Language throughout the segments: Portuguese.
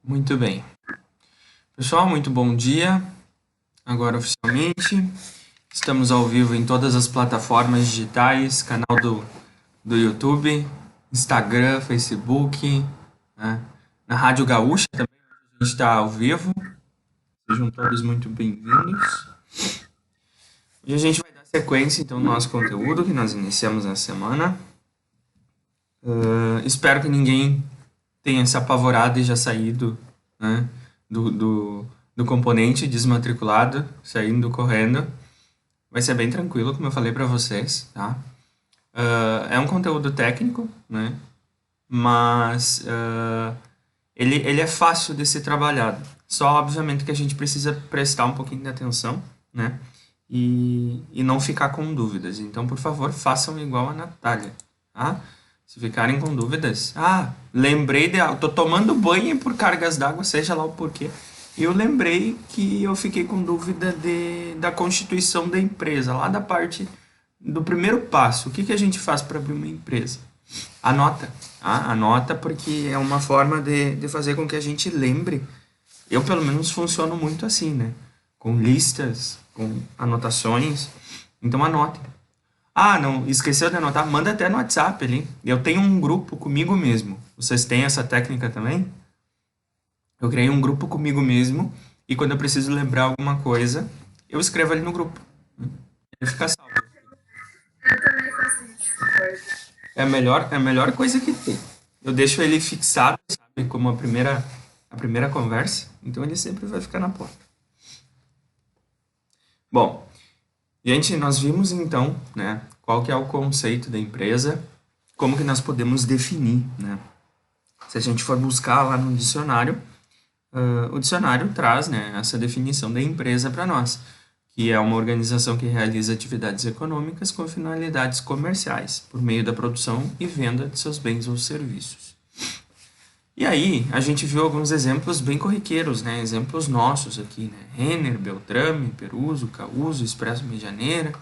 Muito bem. Pessoal, muito bom dia. Agora oficialmente, estamos ao vivo em todas as plataformas digitais, canal do YouTube, Instagram, Facebook, né? Na Rádio Gaúcha também a gente está ao vivo. Sejam todos muito bem-vindos. Hoje a gente vai dar sequência então no nosso conteúdo que nós iniciamos na semana. Espero que ninguém tenha se apavorado e já saído, né, do componente desmatriculado, saindo correndo. Vai ser bem tranquilo, como eu falei para vocês, tá? É um conteúdo técnico, né? Mas ele é fácil de ser trabalhado. Só, obviamente, que a gente precisa prestar um pouquinho de atenção, né? E não ficar com dúvidas. Então, por favor, façam igual a Natália, tá? Se ficarem com dúvidas, lembrei de algo, tô tomando banho por cargas d'água, seja lá o porquê. Eu lembrei que eu fiquei com dúvida da constituição da empresa, lá da parte do primeiro passo. O que a gente faz para abrir uma empresa? Anota, tá? Anota porque é uma forma de fazer com que a gente lembre. Eu, pelo menos, funciono muito assim, né? Com listas, com anotações. Então, anotem. Não, esqueceu de anotar? Manda até no WhatsApp ali. Eu tenho um grupo comigo mesmo. Vocês têm essa técnica também? Eu criei um grupo comigo mesmo e quando eu preciso lembrar alguma coisa, eu escrevo ali no grupo. Ele fica salvo. Eu também faço isso. É a melhor coisa que tem. Eu deixo ele fixado, sabe, como a primeira conversa, então ele sempre vai ficar na porta. Bom, gente, nós vimos então, né, qual que é o conceito da empresa, como que nós podemos definir, né? Se a gente for buscar lá no dicionário, o dicionário traz, né, essa definição da empresa para nós, que é uma organização que realiza atividades econômicas com finalidades comerciais, por meio da produção e venda de seus bens ou serviços. E aí, a gente viu alguns exemplos bem corriqueiros, né? Exemplos nossos aqui, né? Renner, Beltrame, Peruso, Causo, Expresso Medianeira.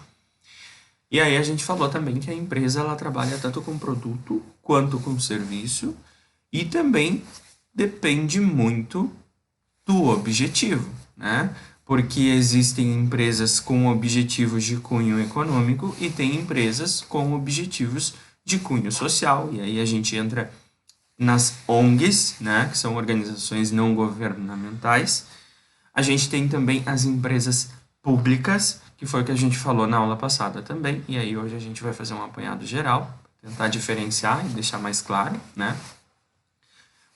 E aí a gente falou também que a empresa ela trabalha tanto com produto quanto com serviço e também depende muito do objetivo, né? Porque existem empresas com objetivos de cunho econômico e tem empresas com objetivos de cunho social. E aí a gente entra nas ONGs, né, que são organizações não governamentais. A gente tem também as empresas públicas, que foi o que a gente falou na aula passada também. E aí hoje a gente vai fazer um apanhado geral, tentar diferenciar e deixar mais claro, né?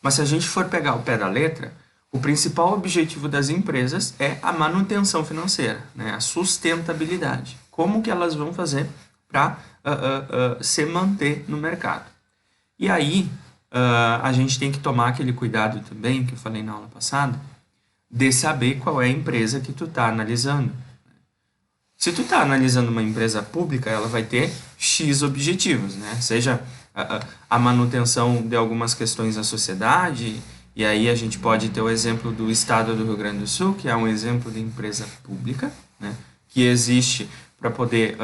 Mas se a gente for pegar o pé da letra, o principal objetivo das empresas é a manutenção financeira, né? A sustentabilidade. Como que elas vão fazer para se manter no mercado? E aí, a gente tem que tomar aquele cuidado também, que eu falei na aula passada, de saber qual é a empresa que tu está analisando. Se tu está analisando uma empresa pública, ela vai ter X objetivos, né? Seja a manutenção de algumas questões da sociedade, e aí a gente pode ter o exemplo do Estado do Rio Grande do Sul, que é um exemplo de empresa pública, né? Que existe para poder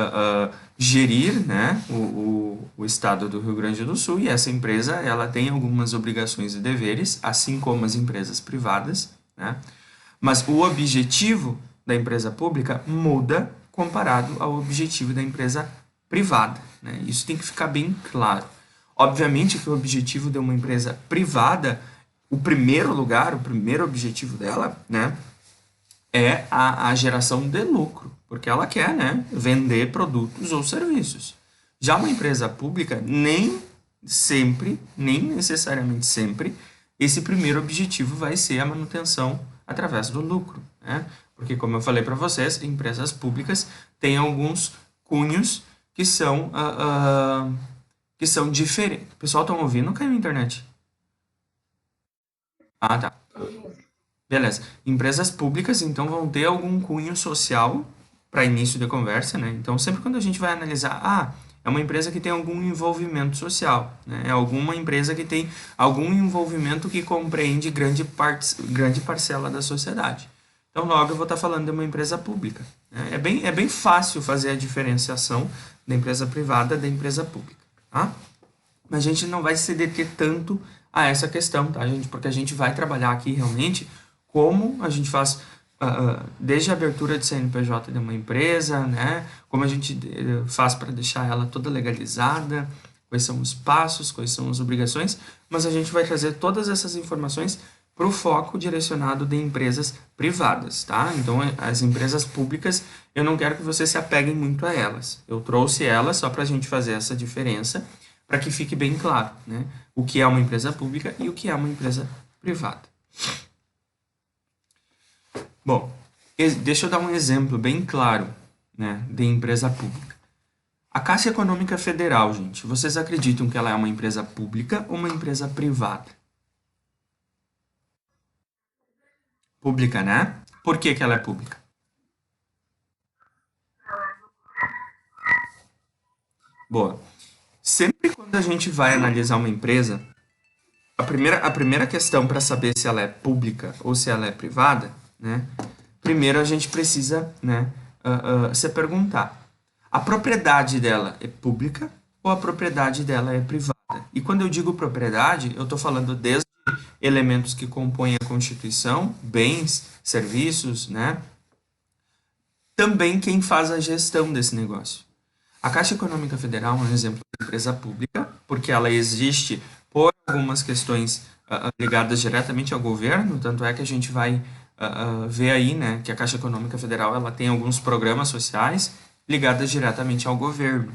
gerir, né, o Estado do Rio Grande do Sul, e essa empresa ela tem algumas obrigações e deveres, assim como as empresas privadas, né? Mas o objetivo da empresa pública muda comparado ao objetivo da empresa privada, né? Isso tem que ficar bem claro. Obviamente que o objetivo de uma empresa privada, o primeiro lugar, o primeiro objetivo dela, né, é a geração de lucro, porque ela quer, né, vender produtos ou serviços. Já uma empresa pública, nem sempre, nem necessariamente sempre, esse primeiro objetivo vai ser a manutenção através do lucro, né? Porque, como eu falei para vocês, empresas públicas têm alguns cunhos que são diferentes. O pessoal está ouvindo ou caiu a internet? Ah, tá. Beleza. Empresas públicas, então, vão ter algum cunho social para início de conversa, né? Então, sempre quando a gente vai analisar, é uma empresa que tem algum envolvimento social, né? É alguma empresa que tem algum envolvimento que compreende grande parcela da sociedade. Então, logo eu vou estar falando de uma empresa pública, né? É bem fácil fazer a diferenciação da empresa privada da empresa pública, tá? Mas a gente não vai se deter tanto a essa questão, tá, gente? Porque a gente vai trabalhar aqui realmente como a gente faz desde a abertura de CNPJ de uma empresa, né? Como a gente faz para deixar ela toda legalizada, quais são os passos, quais são as obrigações, mas a gente vai trazer todas essas informações para o foco direcionado de empresas privadas, tá? Então, as empresas públicas, eu não quero que vocês se apeguem muito a elas. Eu trouxe elas só para a gente fazer essa diferença, para que fique bem claro, né? O que é uma empresa pública e o que é uma empresa privada. Bom, deixa eu dar um exemplo bem claro, né, de empresa pública. A Caixa Econômica Federal, gente, vocês acreditam que ela é uma empresa pública ou uma empresa privada? Pública, né? Por que que ela é pública? Boa. Sempre quando a gente vai analisar uma empresa, a primeira questão para saber se ela é pública ou se ela é privada, né? Primeiro a gente precisa, né, se perguntar: a propriedade dela é pública ou a propriedade dela é privada? E quando eu digo propriedade, eu estou falando desde elementos que compõem a Constituição, bens, serviços, né? Também quem faz a gestão desse negócio. A Caixa Econômica Federal é um exemplo de empresa pública, porque ela existe por algumas questões ligadas diretamente ao governo, tanto é que a gente vai ver aí, né, que a Caixa Econômica Federal ela tem alguns programas sociais ligados diretamente ao governo.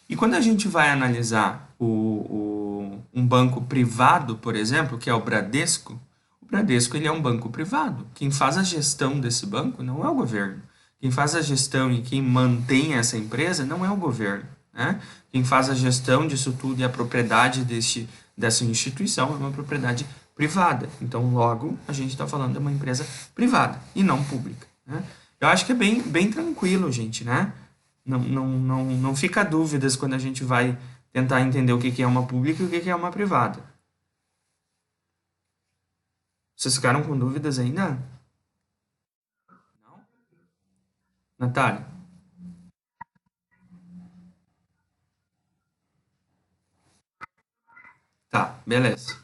E quando a gente vai analisar um banco privado, por exemplo, que é o Bradesco ele é um banco privado. Quem faz a gestão desse banco não é o governo. Quem faz a gestão e quem mantém essa empresa não é o governo, né? Quem faz a gestão disso tudo e a propriedade dessa instituição é uma propriedade privada. Então, logo, a gente está falando de uma empresa privada e não pública, né? Eu acho que é bem tranquilo, gente, né? Não fica dúvidas quando a gente vai tentar entender o que que é uma pública e o que que é uma privada. Vocês ficaram com dúvidas ainda? Não? Natália? Tá, beleza.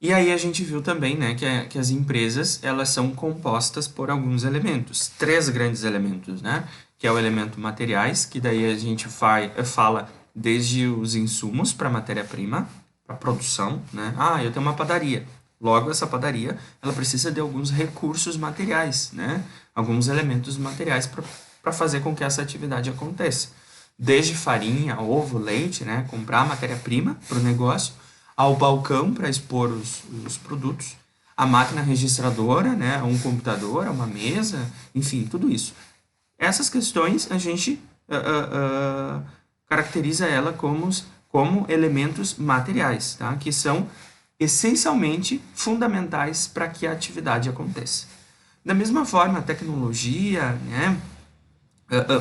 E aí a gente viu também, né, que as empresas, elas são compostas por alguns elementos, três grandes elementos, né, que é o elemento materiais, que daí a gente fala desde os insumos para matéria-prima, para produção, né, eu tenho uma padaria, logo essa padaria, ela precisa de alguns recursos materiais, né, alguns elementos materiais para fazer com que essa atividade aconteça. Desde farinha, ovo, leite, né, comprar matéria-prima para o negócio, ao balcão para expor os produtos, a máquina registradora, né, um computador, uma mesa, enfim, tudo isso. Essas questões a gente caracteriza ela como elementos materiais, tá? Que são essencialmente fundamentais para que a atividade aconteça. Da mesma forma, a tecnologia, né,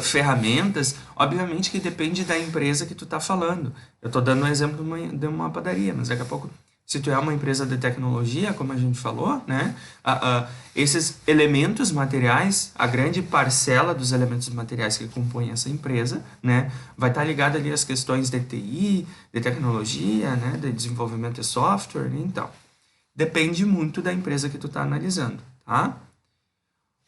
ferramentas, obviamente que depende da empresa que tu está falando. Eu estou dando um exemplo de uma padaria, mas daqui a pouco, se tu é uma empresa de tecnologia, como a gente falou, né, esses elementos materiais, a grande parcela dos elementos materiais que compõem essa empresa, né, vai estar ligada ali às questões de TI, de tecnologia, né, de desenvolvimento de software, então. Depende muito da empresa que tu está analisando, tá?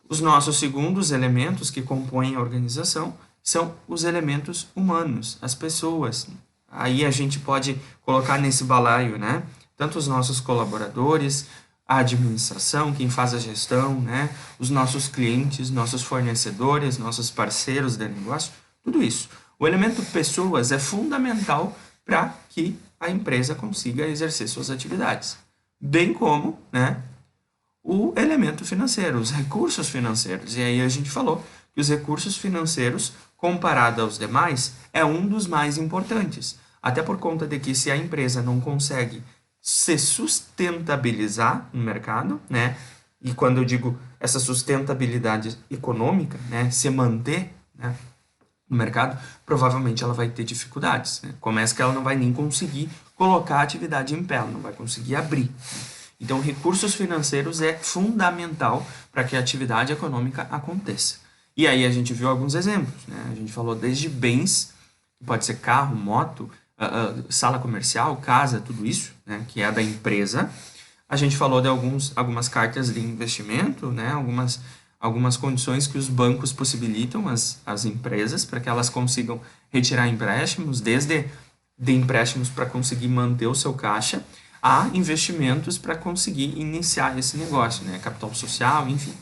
Os nossos segundos elementos que compõem a organização são os elementos humanos, as pessoas. Aí a gente pode colocar nesse balaio, né? Tanto os nossos colaboradores, a administração, quem faz a gestão, né? Os nossos clientes, nossos fornecedores, nossos parceiros de negócio, tudo isso. O elemento pessoas é fundamental para que a empresa consiga exercer suas atividades, bem como, né, o elemento financeiro, os recursos financeiros. E aí a gente falou que os recursos financeiros, comparado aos demais, é um dos mais importantes. Até por conta de que se a empresa não consegue se sustentabilizar no mercado, né? E quando eu digo essa sustentabilidade econômica, né, se manter, né, no mercado, provavelmente ela vai ter dificuldades, né? Começa que ela não vai nem conseguir colocar a atividade em pé, ela não vai conseguir abrir. Então, recursos financeiros é fundamental para que a atividade econômica aconteça. E aí a gente viu alguns exemplos, né? A gente falou desde bens, que pode ser carro, moto, sala comercial, casa, tudo isso, né, que é da empresa. A gente falou de algumas cartas de investimento, né, algumas condições que os bancos possibilitam às empresas para que elas consigam retirar empréstimos, desde de empréstimos para conseguir manter o seu caixa, a investimentos para conseguir iniciar esse negócio, né, capital social, enfim.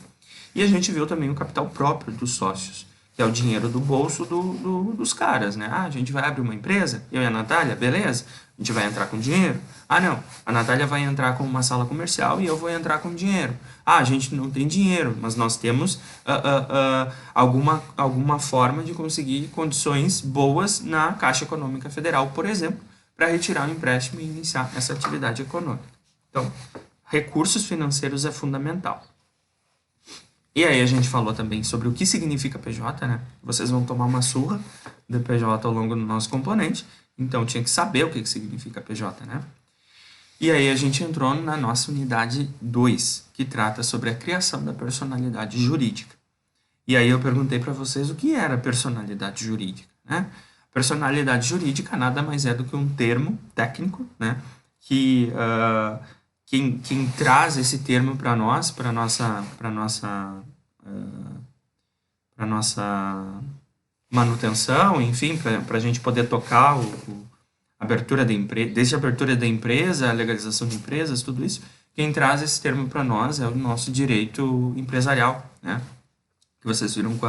E a gente viu também o capital próprio dos sócios, que é o dinheiro do bolso dos caras, né? Ah, a gente vai abrir uma empresa, eu e a Natália, beleza? A gente vai entrar com dinheiro. Ah, não, a Natália vai entrar com uma sala comercial e eu vou entrar com dinheiro. Ah, a gente não tem dinheiro, mas nós temos alguma forma de conseguir condições boas na Caixa Econômica Federal, por exemplo, para retirar o empréstimo e iniciar essa atividade econômica. Então, recursos financeiros é fundamental. E aí a gente falou também sobre o que significa PJ, né? Vocês vão tomar uma surra do PJ ao longo do nosso componente, então tinha que saber o que significa PJ, né? E aí a gente entrou na nossa unidade 2, que trata sobre a criação da personalidade jurídica. E aí eu perguntei para vocês o que era personalidade jurídica, né? Personalidade jurídica nada mais é do que um termo técnico, né? Que quem traz esse termo para nós, para nossa manutenção, enfim, para a gente poder tocar abertura da empresa, desde a abertura da empresa, a legalização de empresas, tudo isso, quem traz esse termo para nós é o nosso direito empresarial, né? Que vocês viram com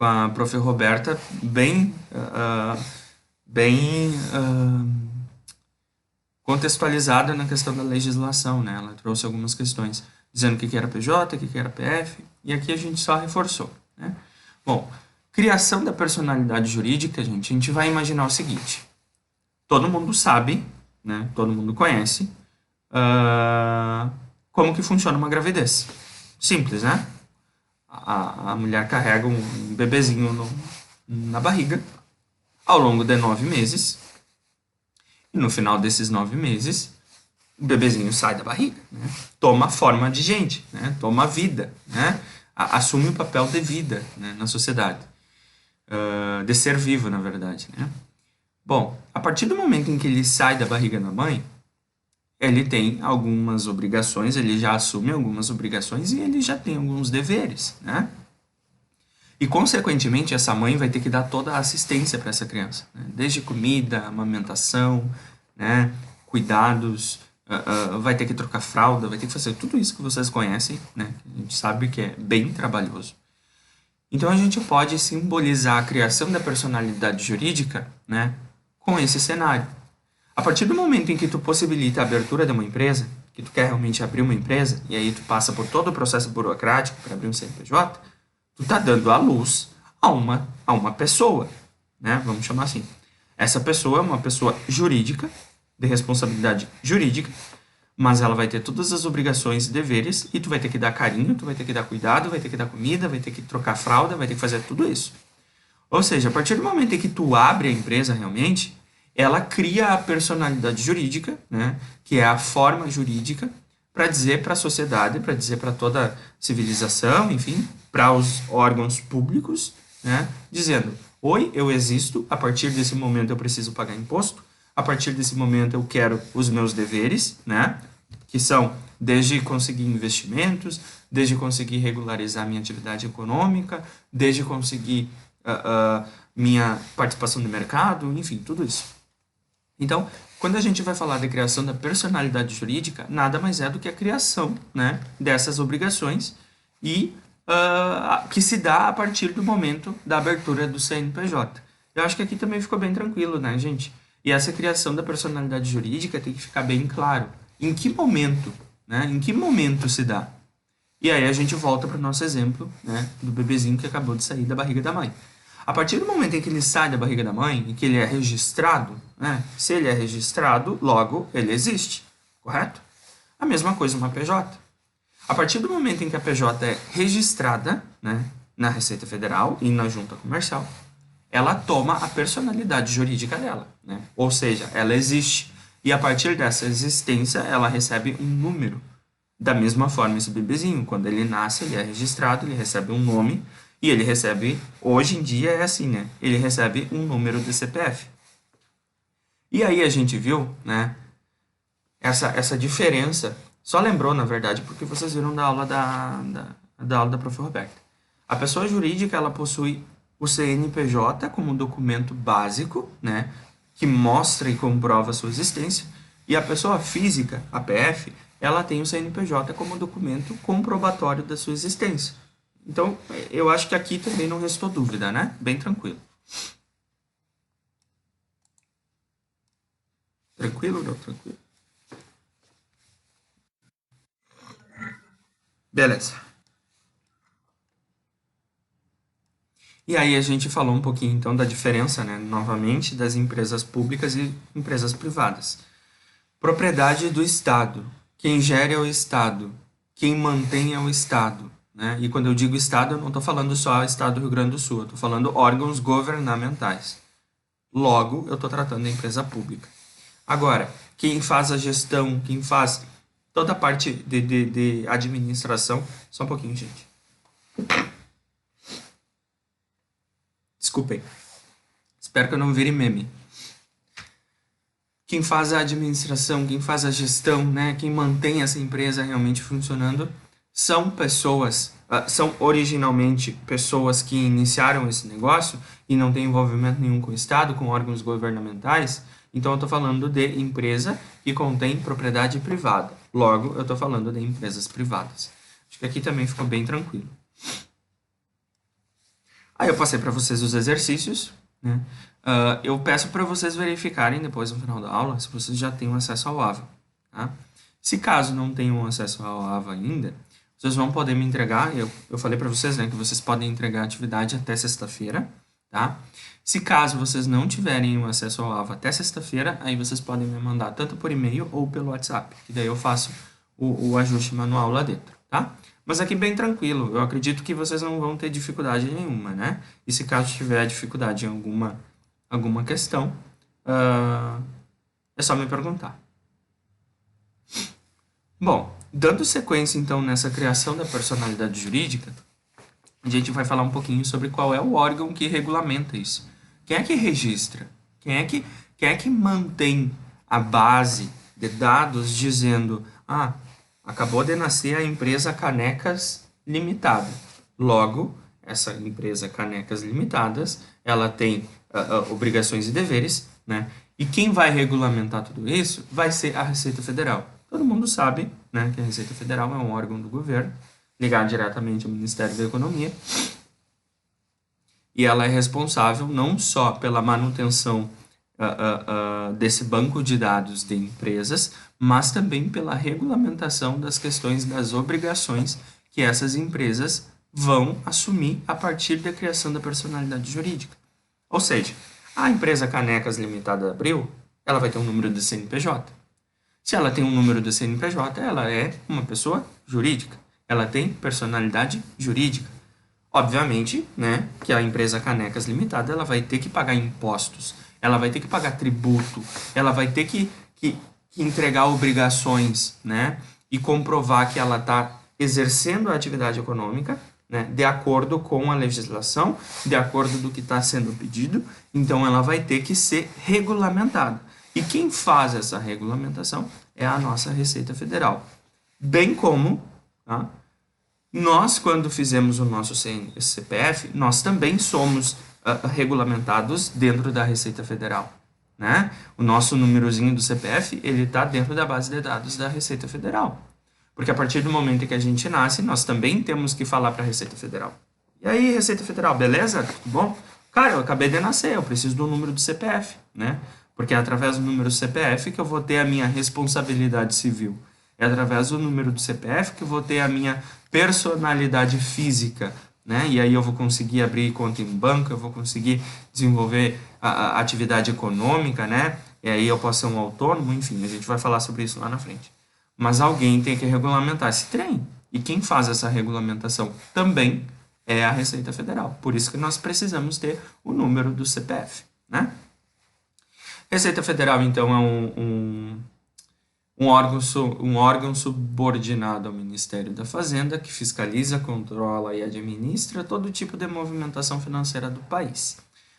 a prof. Roberta bem contextualizada na questão da legislação, né? Ela trouxe algumas questões dizendo o que era PJ, o que era PF, e aqui a gente só reforçou, né? Bom, criação da personalidade jurídica, a gente vai imaginar o seguinte: todo mundo sabe, né? Todo mundo conhece como que funciona uma gravidez. Simples, né? A mulher carrega um bebezinho na barriga ao longo de 9 meses. E no final desses 9 meses, o bebezinho sai da barriga, né? Toma forma de gente, né? Toma vida, né? Assume o papel de vida, né? Na sociedade. De ser vivo, na verdade, né? Bom, a partir do momento em que ele sai da barriga da mãe, ele tem algumas obrigações, ele já assume algumas obrigações e ele já tem alguns deveres, né? E, consequentemente, essa mãe vai ter que dar toda a assistência para essa criança, né? Desde comida, amamentação, né? Cuidados, vai ter que trocar fralda, vai ter que fazer tudo isso que vocês conhecem, né? A gente sabe que é bem trabalhoso. Então, a gente pode simbolizar a criação da personalidade jurídica, né? Com esse cenário. A partir do momento em que tu possibilita a abertura de uma empresa, que tu quer realmente abrir uma empresa, e aí tu passa por todo o processo burocrático para abrir um CNPJ, tu tá dando à luz a uma pessoa, né? Vamos chamar assim. Essa pessoa é uma pessoa jurídica, de responsabilidade jurídica, mas ela vai ter todas as obrigações e deveres, e tu vai ter que dar carinho, tu vai ter que dar cuidado, vai ter que dar comida, vai ter que trocar fralda, vai ter que fazer tudo isso. Ou seja, a partir do momento em que tu abre a empresa realmente, ela cria a personalidade jurídica, né? Que é a forma jurídica, para dizer para a sociedade, para dizer para toda a civilização, enfim, para os órgãos públicos, né? Dizendo: oi, eu existo, a partir desse momento eu preciso pagar imposto, a partir desse momento eu quero os meus deveres, né? Que são desde conseguir investimentos, desde conseguir regularizar minha atividade econômica, desde conseguir minha participação no mercado, enfim, tudo isso. Então, quando a gente vai falar de criação da personalidade jurídica, nada mais é do que a criação, né, dessas obrigações e que se dá a partir do momento da abertura do CNPJ. Eu acho que aqui também ficou bem tranquilo, né, gente? E essa criação da personalidade jurídica tem que ficar bem claro. Em que momento, né? Em que momento se dá? E aí a gente volta para o nosso exemplo, né, do bebezinho que acabou de sair da barriga da mãe. A partir do momento em que ele sai da barriga da mãe e que ele é registrado, né, se ele é registrado, logo ele existe, correto? A mesma coisa uma PJ. A partir do momento em que a PJ é registrada, né, na Receita Federal e na Junta Comercial, ela toma a personalidade jurídica dela, né? Ou seja, ela existe. E a partir dessa existência, ela recebe um número. Da mesma forma, esse bebezinho, quando ele nasce, ele é registrado, ele recebe um nome e ele recebe, hoje em dia é assim, né? Ele recebe um número de CPF. E aí a gente viu, né, essa diferença. Só lembrou, na verdade, porque vocês viram da aula da aula da Prof. Roberta. A pessoa jurídica, ela possui o CNPJ como documento básico, né, que mostra e comprova a sua existência, e a pessoa física, a PF, ela tem o CNPJ como documento comprobatório da sua existência. Então, eu acho que aqui também não restou dúvida, né? Bem tranquilo. Tranquilo ou não? Tranquilo. Beleza. E aí a gente falou um pouquinho então da diferença, né, novamente, das empresas públicas e empresas privadas. Propriedade do Estado. Quem gera é o Estado. Quem mantém é o Estado. Né? E quando eu digo Estado, eu não estou falando só Estado do Rio Grande do Sul, eu estou falando órgãos governamentais. Logo, eu estou tratando da empresa pública. Agora, quem faz a gestão, quem faz toda a parte de administração... Só um pouquinho, gente. Desculpem. Espero que eu não vire meme. Quem faz a administração, quem faz a gestão, né, quem mantém essa empresa realmente funcionando, são pessoas, são originalmente pessoas que iniciaram esse negócio e não têm envolvimento nenhum com o Estado, com órgãos governamentais. Então, eu estou falando de empresa que contém propriedade privada. Logo, eu estou falando de empresas privadas. Acho que aqui também ficou bem tranquilo. Aí eu passei para vocês os exercícios, né? Eu peço para vocês verificarem depois no final da aula se vocês já têm acesso ao AVA. Tá? Se caso não tenham acesso ao AVA ainda, vocês vão poder me entregar. Eu falei para vocês, né, que vocês podem entregar a atividade até sexta-feira. Tá? Se caso vocês não tiverem acesso ao AVA até sexta-feira, aí vocês podem me mandar tanto por e-mail ou pelo WhatsApp, que daí eu faço o ajuste manual lá dentro. Tá? Mas aqui bem tranquilo, eu acredito que vocês não vão ter dificuldade nenhuma, né? E se caso tiver dificuldade em alguma questão, é só me perguntar. Bom, dando sequência então nessa criação da personalidade jurídica, a gente vai falar um pouquinho sobre qual é o órgão que regulamenta isso. Quem é que registra? Quem é que mantém a base de dados dizendo, acabou de nascer a empresa Canecas Limitada. Logo, essa empresa Canecas Limitadas, ela tem obrigações e deveres, né? E quem vai regulamentar tudo isso vai ser a Receita Federal. Todo mundo sabe, né, que a Receita Federal é um órgão do governo, ligado diretamente ao Ministério da Economia, e ela é responsável não só pela manutenção desse banco de dados de empresas, mas também pela regulamentação das questões das obrigações que essas empresas vão assumir a partir da criação da personalidade jurídica. Ou seja, a empresa Canecas Limitada Abril, ela vai ter um número de CNPJ. Se ela tem um número de CNPJ, ela é uma pessoa jurídica. Ela tem personalidade jurídica. Obviamente, né, que a empresa Canecas Limitada, ela vai ter que pagar impostos, ela vai ter que pagar tributo, ela vai ter que entregar obrigações, né, e comprovar que ela está exercendo a atividade econômica, né, de acordo com a legislação, de acordo do que está sendo pedido. Então, ela vai ter que ser regulamentada. E quem faz essa regulamentação é a nossa Receita Federal. Bem como, tá, nós, quando fizemos o nosso CPF, nós também somos regulamentados dentro da Receita Federal. Né? O nosso númerozinho do CPF, ele está dentro da base de dados da Receita Federal. Porque a partir do momento em que a gente nasce, nós também temos que falar para a Receita Federal. E aí, Receita Federal, beleza? Tudo bom? Cara, eu acabei de nascer, eu preciso do número do CPF, né? Porque é através do número do CPF que eu vou ter a minha responsabilidade civil. É através do número do CPF que eu vou ter a minha personalidade física, né? E aí eu vou conseguir abrir conta em banco, eu vou conseguir desenvolver a atividade econômica, né? E aí eu posso ser um autônomo, enfim, a gente vai falar sobre isso lá na frente. Mas alguém tem que regulamentar esse trem. E quem faz essa regulamentação também é a Receita Federal. Por isso que nós precisamos ter o número do CPF, né? Receita Federal, então, é um órgão subordinado ao Ministério da Fazenda que fiscaliza, controla e administra todo tipo de movimentação financeira do país.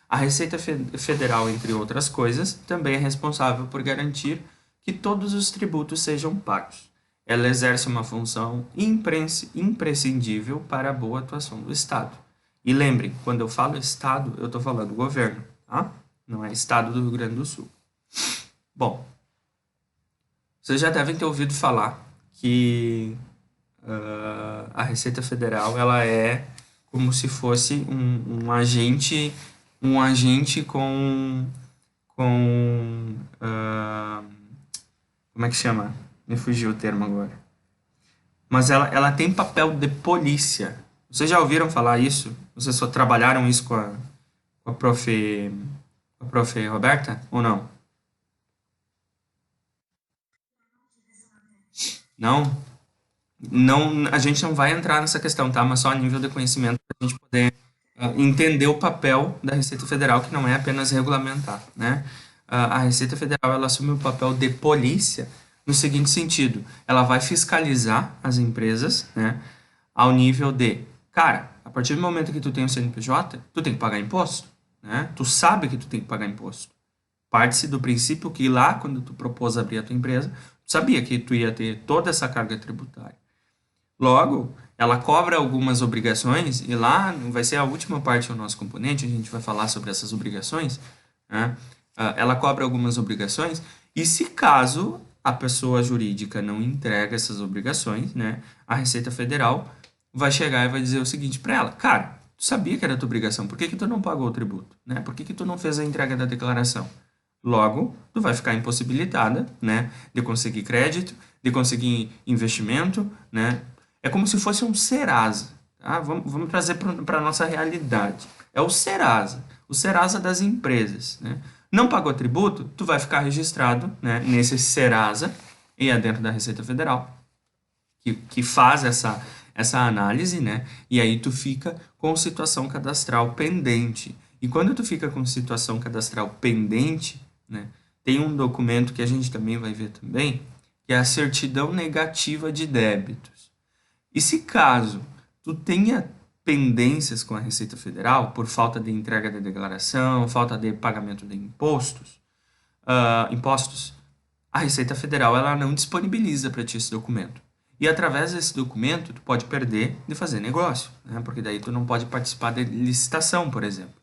A Receita Federal, entre outras coisas, também é responsável por garantir que todos os tributos sejam pagos. Ela exerce uma função imprescindível para a boa atuação do Estado. E lembrem, quando eu falo Estado, eu estou falando governo, tá? Não é Estado do Rio Grande do Sul. Bom, vocês já devem ter ouvido falar que a Receita Federal ela é como se fosse um agente com como é que chama? Me fugiu o termo agora. Mas ela tem papel de polícia. Vocês já ouviram falar isso? Vocês só trabalharam isso com a prof. Roberta ou não? Não? Não, a gente não vai entrar nessa questão, tá? Mas só a nível de conhecimento para a gente poder entender o papel da Receita Federal, que não é apenas regulamentar, né? A Receita Federal ela assume o papel de polícia no seguinte sentido: ela vai fiscalizar as empresas, né? Ao nível de, cara, a partir do momento que tu tem o CNPJ, tu tem que pagar imposto, né? Tu sabe que tu tem que pagar imposto. Parte-se do princípio que lá, quando tu propôs abrir a tua empresa, tu sabia que tu ia ter toda essa carga tributária. Logo, ela cobra algumas obrigações, e lá vai ser a última parte do nosso componente, a gente vai falar sobre essas obrigações, né? Ela cobra algumas obrigações, e se caso a pessoa jurídica não entrega essas obrigações, né, a Receita Federal vai chegar e vai dizer o seguinte para ela: cara, tu sabia que era tua obrigação, por que que tu não pagou o tributo? Né? Por que que tu não fez a entrega da declaração? Logo, tu vai ficar impossibilitada, né, de conseguir crédito, de conseguir investimento, né? É como se fosse um Serasa, tá? Vamos trazer para a nossa realidade. É o Serasa das empresas, né? Não pagou tributo, tu vai ficar registrado, né, nesse Serasa, e é dentro da Receita Federal, que faz essa análise, né? E aí tu fica com situação cadastral pendente. E quando tu fica com situação cadastral pendente, né, tem um documento que a gente também vai ver também, que é a certidão negativa de débitos. E se caso tu tenha pendências com a Receita Federal por falta de entrega da declaração, falta de pagamento de impostos, a Receita Federal ela não disponibiliza para ti esse documento. E através desse documento, tu pode perder de fazer negócio, né? Porque daí tu não pode participar de licitação, por exemplo.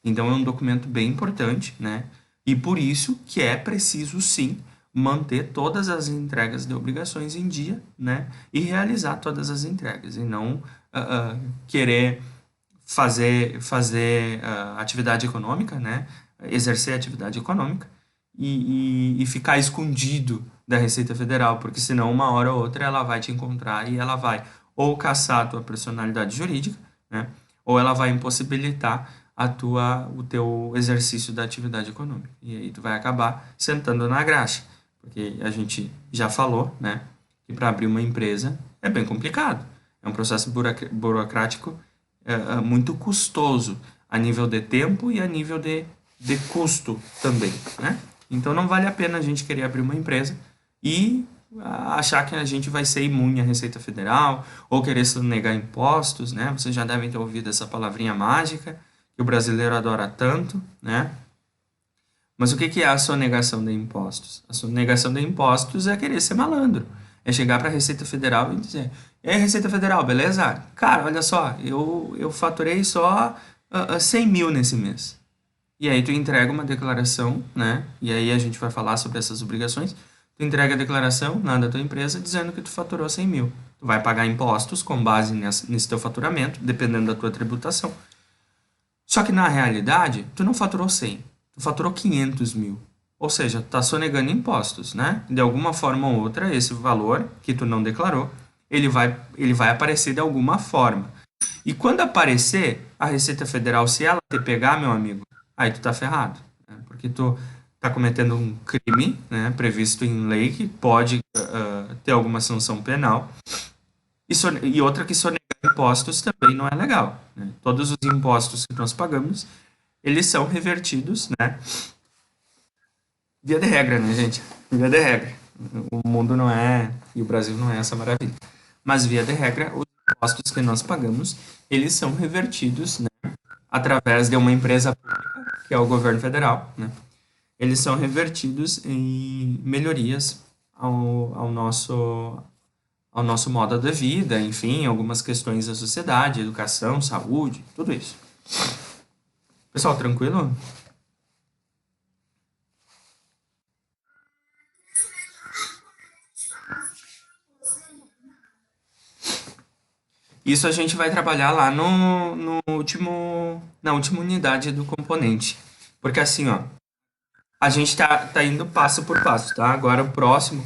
Então é um documento bem importante, né? E por isso que é preciso sim manter todas as entregas de obrigações em dia, né? E realizar todas as entregas e não querer fazer atividade econômica, né? Exercer atividade econômica e ficar escondido da Receita Federal, porque senão uma hora ou outra ela vai te encontrar e ela vai ou caçar a tua personalidade jurídica, né? Ou ela vai impossibilitar o teu exercício da atividade econômica. E aí tu vai acabar sentando na graxa, porque a gente já falou, né, que para abrir uma empresa é bem complicado. É um processo burocrático muito custoso a nível de tempo e a nível de custo também, né? Então não vale a pena a gente querer abrir uma empresa e achar que a gente vai ser imune à Receita Federal ou querer sonegar impostos, né? Vocês já devem ter ouvido essa palavrinha mágica que o brasileiro adora tanto, né? Mas o que que é a sonegação de impostos? A sonegação de impostos é querer ser malandro. É chegar para a Receita Federal e dizer: ei, Receita Federal, beleza? Cara, olha só, eu faturei só 100 mil nesse mês. E aí tu entrega uma declaração, né? E aí a gente vai falar sobre essas obrigações. Tu entrega a declaração lá da tua empresa dizendo que tu faturou 100 mil. Tu vai pagar impostos com base nesse teu faturamento, dependendo da tua tributação. Só que na realidade, tu não faturou 100, tu faturou 500 mil. Ou seja, tu tá sonegando impostos, né? De alguma forma ou outra, esse valor que tu não declarou, ele vai aparecer de alguma forma. E quando aparecer, a Receita Federal, se ela te pegar, meu amigo, aí tu tá ferrado, né? Porque tu tá cometendo um crime, né, previsto em lei que pode ter alguma sanção penal. E outra que sonegar impostos também não é legal, né? Todos os impostos que nós pagamos, eles são revertidos, né? Via de regra, né, gente? Via de regra. O mundo não é, e o Brasil não é essa maravilha. Mas via de regra, os impostos que nós pagamos, eles são revertidos, né, através de uma empresa pública que é o governo federal, né? Eles são revertidos em melhorias ao nosso modo de vida, enfim, algumas questões da sociedade, educação, saúde, tudo isso. Pessoal, tranquilo? Isso a gente vai trabalhar lá na última unidade do componente. Porque assim, ó, a gente tá indo passo por passo, tá? Agora o próximo,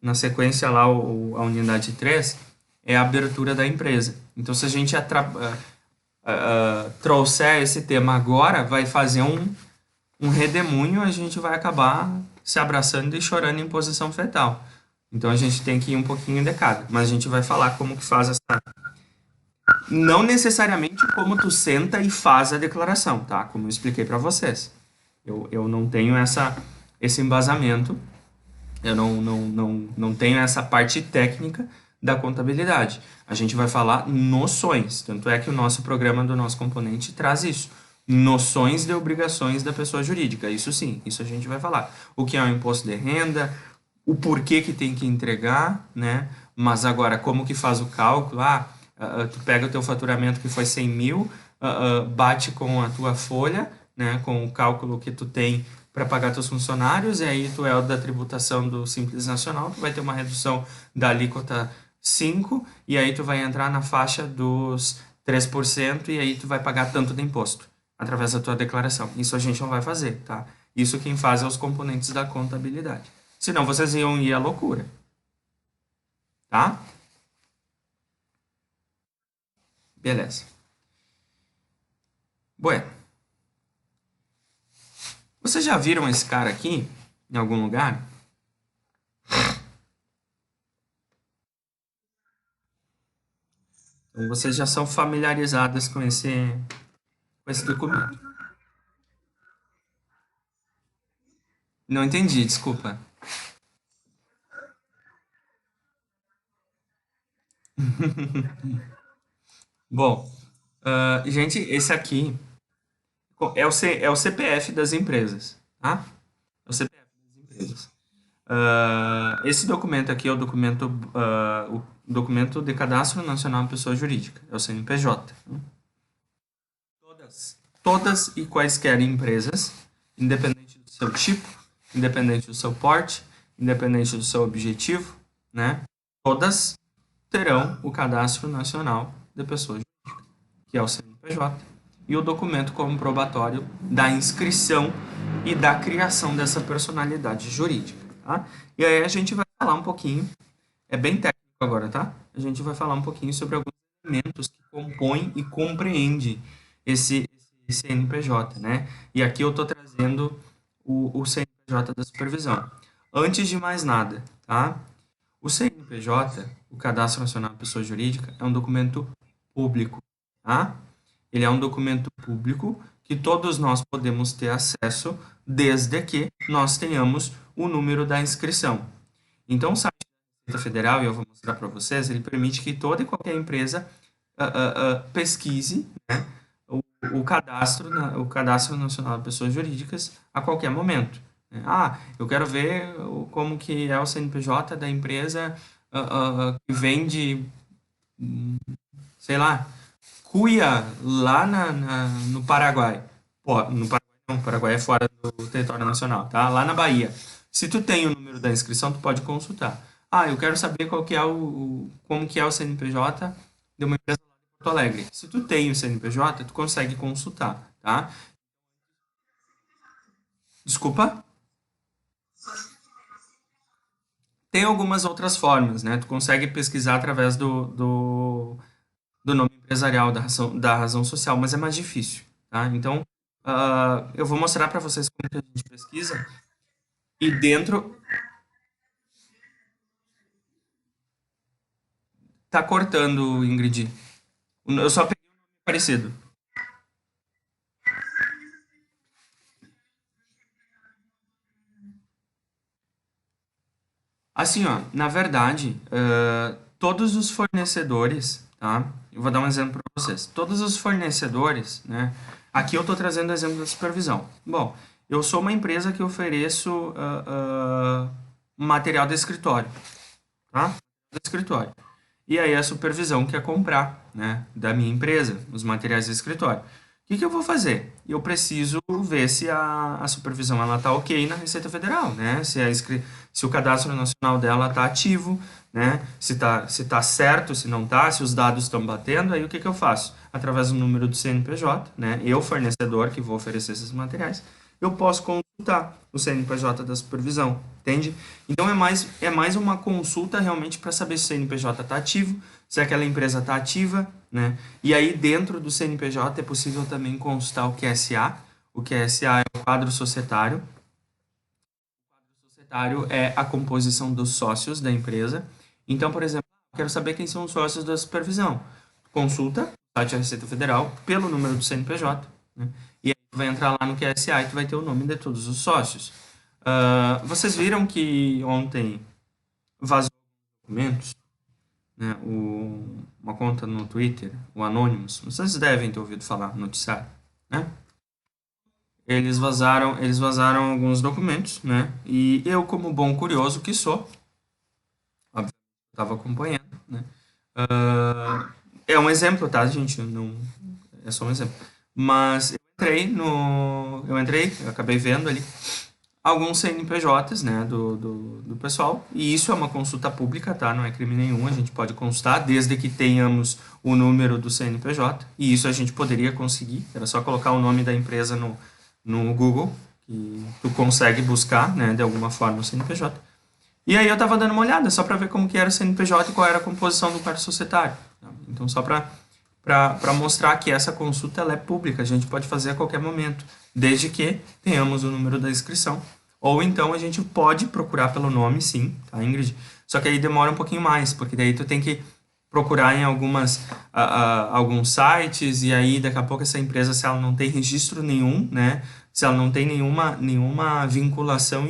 na sequência lá, a unidade 3 é a abertura da empresa. Então, se a gente trouxer esse tema agora, vai fazer um redemoinho, a gente vai acabar se abraçando e chorando em posição fetal. Então, a gente tem que ir um pouquinho de cada. Mas a gente vai falar como que faz essa... Não necessariamente como tu senta e faz a declaração, tá? Como eu expliquei para vocês. Eu não tenho esse embasamento, eu não tenho essa parte técnica da contabilidade. A gente vai falar noções, tanto é que o nosso programa do nosso componente traz isso. Noções de obrigações da pessoa jurídica, isso sim, isso a gente vai falar. O que é o imposto de renda, o porquê que tem que entregar, né? Mas agora, como que faz o cálculo? Tu pega o teu faturamento que foi 100 mil, bate com a tua folha, né? Com o cálculo que tu tem para pagar teus funcionários, e aí tu é o da tributação do Simples Nacional, tu vai ter uma redução da alíquota 5, e aí tu vai entrar na faixa dos 3%, e aí tu vai pagar tanto de imposto, através da tua declaração. Isso a gente não vai fazer, tá? Isso quem faz é os componentes da contabilidade. Senão vocês iam ir à loucura, tá? Beleza. Bueno, vocês já viram esse cara aqui em algum lugar? Então vocês já são familiarizadas com esse documento. Não entendi, desculpa. Bom, gente, esse aqui é o CPF das empresas, tá? É o CPF das empresas. Esse documento aqui é o documento de Cadastro Nacional de Pessoa Jurídica, é o CNPJ. Né? Todas e quaisquer empresas, independente do seu tipo, independente do seu porte, independente do seu objetivo, né? Todas terão o Cadastro Nacional de Pessoa Jurídica, que é o CNPJ, e o documento comprobatório da inscrição e da criação dessa personalidade jurídica. Tá? E aí a gente vai falar um pouquinho, é bem técnico agora, tá? A gente vai falar um pouquinho sobre alguns elementos que compõem e compreendem esse CNPJ, né? E aqui eu estou trazendo o CNPJ da supervisão. Antes de mais nada, tá? O CNPJ, o Cadastro Nacional de Pessoa Jurídica, é um documento público, tá? Ele é um documento público que todos nós podemos ter acesso desde que nós tenhamos o número da inscrição. Então, o site da Receita Federal, e eu vou mostrar para vocês, ele permite que toda e qualquer empresa pesquise, né, o cadastro nacional de pessoas jurídicas a qualquer momento. Eu quero ver como que é o CNPJ da empresa que vende, sei lá, cuia lá no Paraguai. Pô, no Paraguai não, o Paraguai é fora do território nacional, tá? Lá na Bahia. Se tu tem o número da inscrição, tu pode consultar. Eu quero saber qual que é como que é o CNPJ de uma empresa lá de Porto Alegre. Se tu tem o CNPJ, tu consegue consultar, tá? Desculpa? Tem algumas outras formas, né? Tu consegue pesquisar através do nome empresarial, da razão social, mas é mais difícil, tá? Então, eu vou mostrar para vocês como que a gente pesquisa. E dentro... Tá cortando, Ingrid. Eu só peguei um nome parecido. Assim, ó, na verdade, todos os fornecedores, tá? Eu vou dar um exemplo para vocês. Todos os fornecedores, né? Aqui eu estou trazendo o exemplo da supervisão. Bom, eu sou uma empresa que ofereço material de escritório, tá? Do escritório. E aí a supervisão quer comprar, né, da minha empresa, os materiais de escritório. O que que eu vou fazer? Eu preciso ver se a supervisão ela tá ok na Receita Federal, né? Se o cadastro nacional dela tá ativo, né? Se tá certo, se não tá, se os dados estão batendo, aí o que que eu faço? Através do número do CNPJ, né? Eu, fornecedor que vou oferecer esses materiais, eu posso consultar o CNPJ da supervisão, entende? Então é mais uma consulta realmente para saber se o CNPJ está ativo, se aquela empresa está ativa, né? E aí dentro do CNPJ é possível também consultar o QSA. O QSA é o quadro societário. O quadro societário é a composição dos sócios da empresa. Então, por exemplo, eu quero saber quem são os sócios da supervisão. Consulta o site da Receita Federal pelo número do CNPJ, né? E aí tu vai entrar lá no QSA e tu vai ter o nome de todos os sócios. Vocês viram que ontem vazou documentos, né? Uma conta no Twitter, o Anonymous. Vocês devem ter ouvido falar no noticiário, né? Eles vazaram alguns documentos, né? E eu, como bom curioso que sou, obviamente, estava acompanhando, né? É um exemplo, tá, gente? Não, é só um exemplo. Mas eu acabei vendo ali alguns CNPJs, né, do pessoal, e isso é uma consulta pública, tá? Não é crime nenhum, a gente pode consultar, desde que tenhamos o número do CNPJ, e isso a gente poderia conseguir, era só colocar o nome da empresa no Google, que tu consegue buscar, né, de alguma forma o CNPJ. E aí eu tava dando uma olhada, só para ver como que era o CNPJ e qual era a composição do quadro societário. Tá? Então, só para mostrar que essa consulta ela é pública, a gente pode fazer a qualquer momento, desde que tenhamos o número da inscrição. Ou então a gente pode procurar pelo nome, sim, tá, Ingrid? Só que aí demora um pouquinho mais, porque daí tu tem que procurar em alguns sites, e aí daqui a pouco essa empresa, se ela não tem registro nenhum, né? Se ela não tem nenhuma vinculação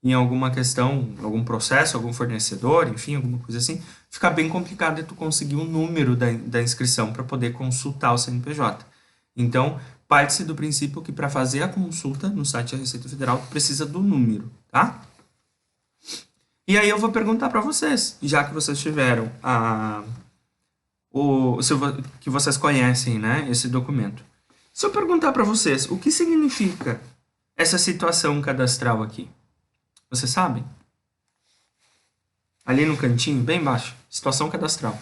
em alguma questão, algum processo, algum fornecedor, enfim, alguma coisa assim, fica bem complicado de tu conseguir o número da inscrição para poder consultar o CNPJ. Então, parte-se do princípio que para fazer a consulta no site da Receita Federal, tu precisa do número, tá? E aí eu vou perguntar para vocês, já que vocês tiveram que vocês conhecem, né, esse documento. Se eu perguntar para vocês, o que significa essa situação cadastral aqui? Vocês sabem? Ali no cantinho, bem embaixo, situação cadastral.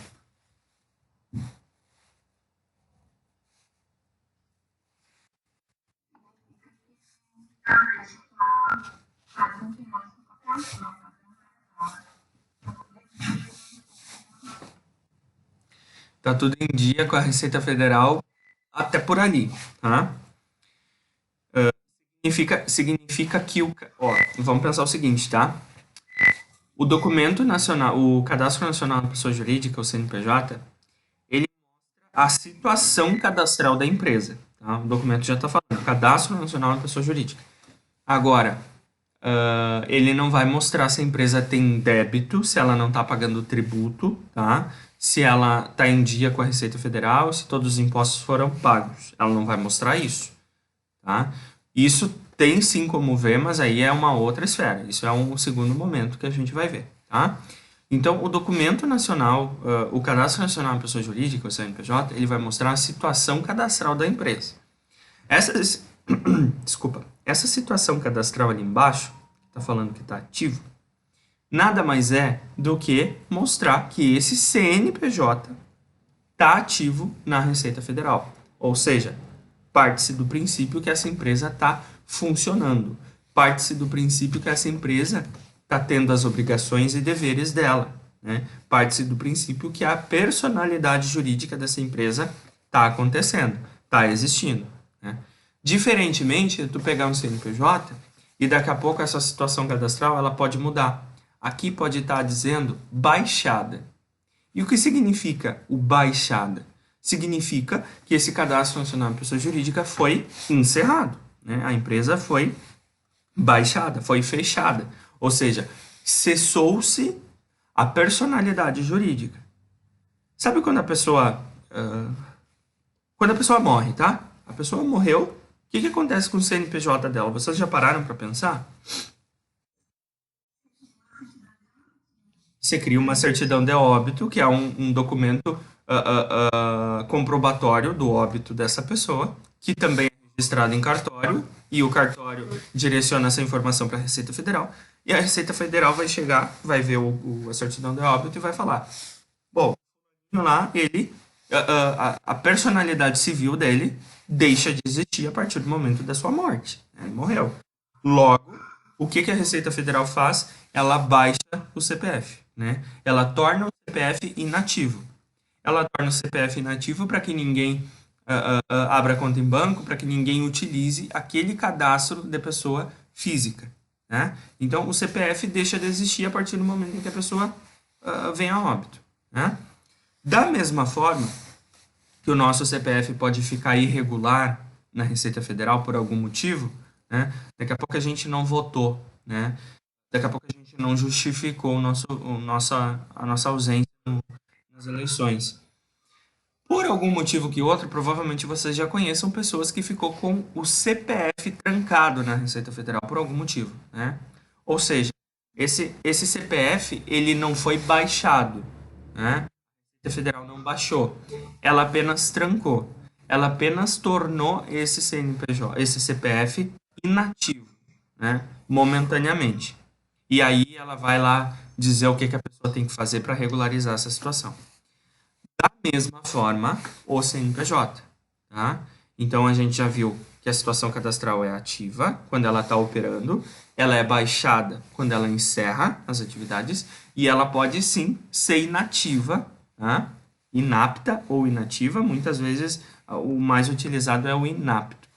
Tá tudo em dia com a Receita Federal até por ali, tá? Significa que vamos pensar o seguinte, tá? O documento nacional, o Cadastro Nacional da Pessoa Jurídica, o CNPJ, ele mostra a situação cadastral da empresa, tá? O documento já está falando, Cadastro Nacional da Pessoa Jurídica. Agora, ele não vai mostrar se a empresa tem débito, se ela não está pagando tributo, tá? Se ela está em dia com a Receita Federal, se todos os impostos foram pagos. Ela não vai mostrar isso, tá? Isso tem sim como ver, mas aí é uma outra esfera. Isso é um segundo momento que a gente vai ver, tá? Então, o documento nacional, o Cadastro Nacional da Pessoa Jurídica, o CNPJ, ele vai mostrar a situação cadastral da empresa. Desculpa, essa situação cadastral ali embaixo, está falando que está ativo, nada mais é do que mostrar que esse CNPJ está ativo na Receita Federal. Ou seja, parte-se do princípio que essa empresa está funcionando. Parte-se do princípio que essa empresa está tendo as obrigações e deveres dela. Né? Parte-se do princípio que a personalidade jurídica dessa empresa está acontecendo, está existindo. Né? Diferentemente, tu pegar um CNPJ e daqui a pouco essa situação cadastral ela pode mudar. Aqui pode estar dizendo baixada. E o que significa o baixada? Significa que esse cadastro nacional de pessoa jurídica foi encerrado, né? A empresa foi baixada, foi fechada. Ou seja, cessou-se a personalidade jurídica. Sabe quando a pessoa morre, tá? A pessoa morreu, o que acontece com o CNPJ dela? Vocês já pararam para pensar? Você cria uma certidão de óbito, que é um documento comprobatório do óbito dessa pessoa, que também é registrado em cartório, e o cartório direciona essa informação para a Receita Federal, e a Receita Federal vai chegar, vai ver a certidão de óbito e vai falar, bom, lá ele, a personalidade civil dele deixa de existir a partir do momento da sua morte. Né? Ele morreu. Logo, o que a Receita Federal faz? Ela baixa o CPF. Né? Ela torna o CPF inativo. Ela torna o CPF inativo para que ninguém abra conta em banco, para que ninguém utilize aquele cadastro de pessoa física. Né? Então, o CPF deixa de existir a partir do momento em que a pessoa vem a óbito. Né? Da mesma forma que o nosso CPF pode ficar irregular na Receita Federal por algum motivo, né? Daqui a pouco a gente não votou, né? Daqui a pouco a gente não justificou a nossa ausência nas eleições. Por algum motivo que outro, provavelmente vocês já conheçam pessoas que ficou com o CPF trancado na Receita Federal por algum motivo, né? Ou seja, esse CPF ele não foi baixado, né? A Receita Federal não baixou, ela apenas trancou, ela apenas tornou esse CNPJ, esse CPF inativo, né? Momentaneamente. E aí ela vai lá dizer o que a pessoa tem que fazer para regularizar essa situação. Da mesma forma, o CNPJ, tá? Então a gente já viu que a situação cadastral é ativa quando ela está operando, ela é baixada quando ela encerra as atividades e ela pode sim ser inativa, tá? Inapta ou inativa, muitas vezes o mais utilizado é o inapto,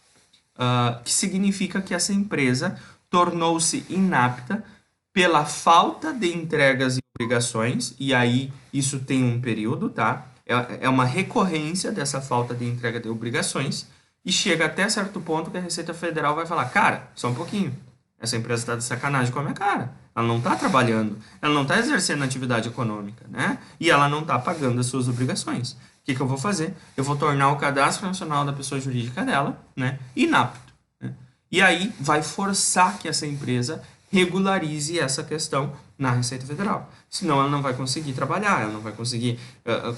que significa que essa empresa tornou-se inapta pela falta de entregas e obrigações, e aí isso tem um período, tá? É uma recorrência dessa falta de entrega de obrigações, e chega até certo ponto que a Receita Federal vai falar, cara, só um pouquinho, essa empresa está de sacanagem com a minha cara, ela não está trabalhando, ela não está exercendo atividade econômica, né? E ela não está pagando as suas obrigações. O que eu vou fazer? Eu vou tornar o cadastro nacional da pessoa jurídica dela, né, inapto. Né? E aí vai forçar que essa empresa regularize essa questão na Receita Federal. Senão ela não vai conseguir trabalhar, ela não vai conseguir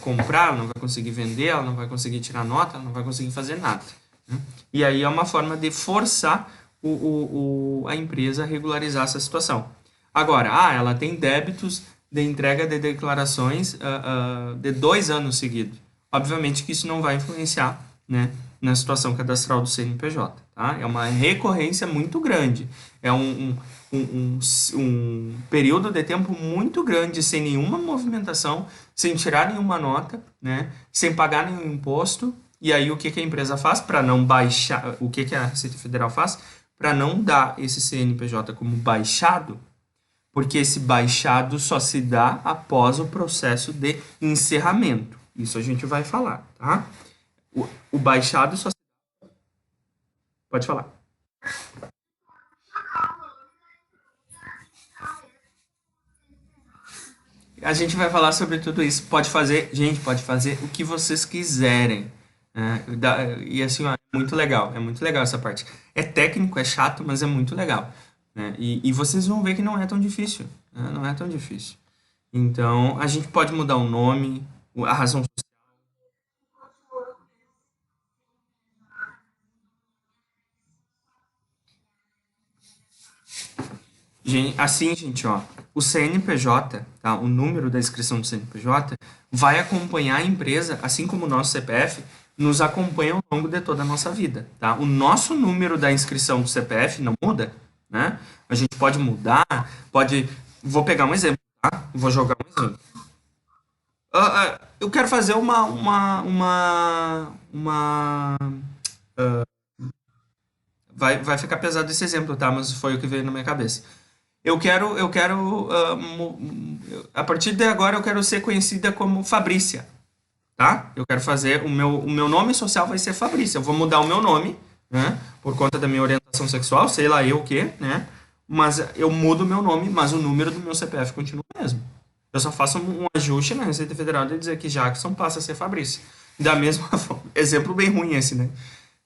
comprar, ela não vai conseguir vender, ela não vai conseguir tirar nota, ela não vai conseguir fazer nada. Né? E aí é uma forma de forçar a empresa a regularizar essa situação. Agora, ela tem débitos de entrega de declarações de 2 anos seguidos. Obviamente que isso não vai influenciar, né, na situação cadastral do CNPJ. Tá? É uma recorrência muito grande. É um período de tempo muito grande sem nenhuma movimentação, sem tirar nenhuma nota, né? Sem pagar nenhum imposto. E aí o que a empresa faz para não baixar? O que a Receita Federal faz para não dar esse CNPJ como baixado? Porque esse baixado só se dá após o processo de encerramento. Isso a gente vai falar, tá? O baixado só se dá... Pode falar. A gente vai falar sobre tudo isso. Pode fazer, gente, pode fazer o que vocês quiserem. Né? E assim, ó, é muito legal essa parte. É técnico, é chato, mas é muito legal. Né? E vocês vão ver que não é tão difícil. Né? Não é tão difícil. Então, a gente pode mudar o nome, a razão social. Assim, gente, ó, o CNPJ, tá? O número da inscrição do CNPJ vai acompanhar a empresa, assim como o nosso CPF, nos acompanha ao longo de toda a nossa vida, tá? O nosso número da inscrição do CPF não muda, né? A gente pode mudar, pode... Vou pegar um exemplo, tá? Vou jogar um exemplo. Eu quero fazer vai ficar pesado esse exemplo, tá? Mas foi o que veio na minha cabeça. A partir de agora eu quero ser conhecida como Fabrícia, tá? Eu quero fazer, o meu nome social vai ser Fabrícia. Eu vou mudar o meu nome, né? Por conta da minha orientação sexual, sei lá eu o quê, né? Mas eu mudo o meu nome, mas o número do meu CPF continua o mesmo. Eu só faço um ajuste na Receita Federal de dizer que Jackson passa a ser Fabrício. Da mesma forma, exemplo bem ruim esse, né?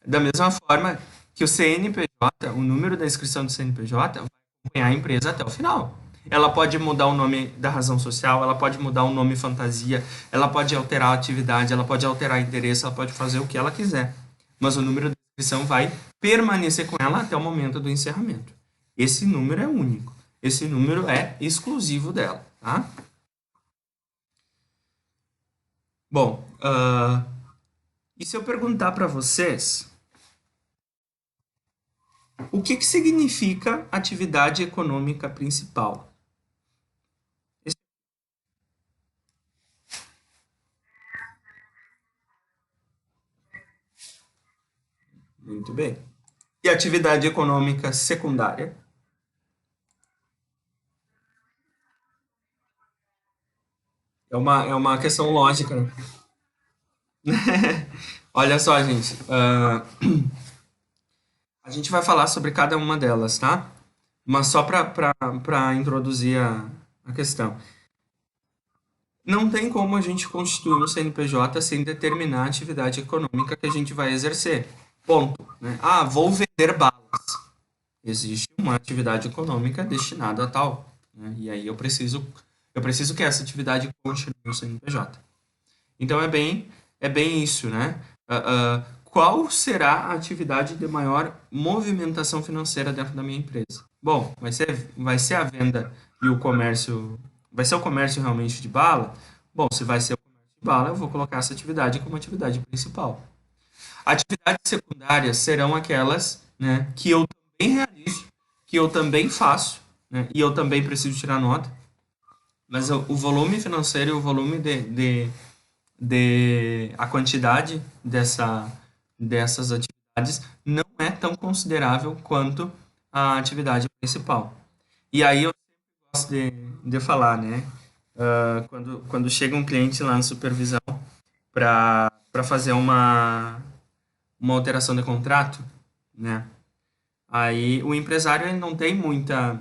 Da mesma forma que o CNPJ, o número da inscrição do CNPJ, vai acompanhar a empresa até o final. Ela pode mudar o nome da razão social, ela pode mudar o nome fantasia, ela pode alterar a atividade, ela pode alterar o endereço, ela pode fazer o que ela quiser. Mas o número da inscrição vai permanecer com ela até o momento do encerramento. Esse número é único. Esse número é exclusivo dela, tá? Bom, e se eu perguntar para vocês o que significa atividade econômica principal? Muito bem. E atividade econômica secundária? É uma questão lógica, né? Olha só, gente. A gente vai falar sobre cada uma delas, tá? Mas só para introduzir a questão. Não tem como a gente constituir um CNPJ sem determinar a atividade econômica que a gente vai exercer. Ponto. Né? Ah, vou vender balas. Existe uma atividade econômica destinada a tal. Né? E aí eu preciso que essa atividade continue no CNPJ. Então é bem isso, né? Qual será a atividade de maior movimentação financeira dentro da minha empresa? Bom, vai ser a venda e o comércio. Vai ser o comércio realmente de bala? Bom, se vai ser o comércio de bala, eu vou colocar essa atividade como atividade principal. Atividades secundárias serão aquelas, né, que eu também realizo, que eu também faço, né, e eu também preciso tirar nota, mas o volume financeiro e o volume a quantidade dessas atividades não é tão considerável quanto a atividade principal. E aí eu gosto de falar, né? Quando chega um cliente lá na supervisão para fazer uma alteração de contrato, né? Aí o empresário ele não tem muita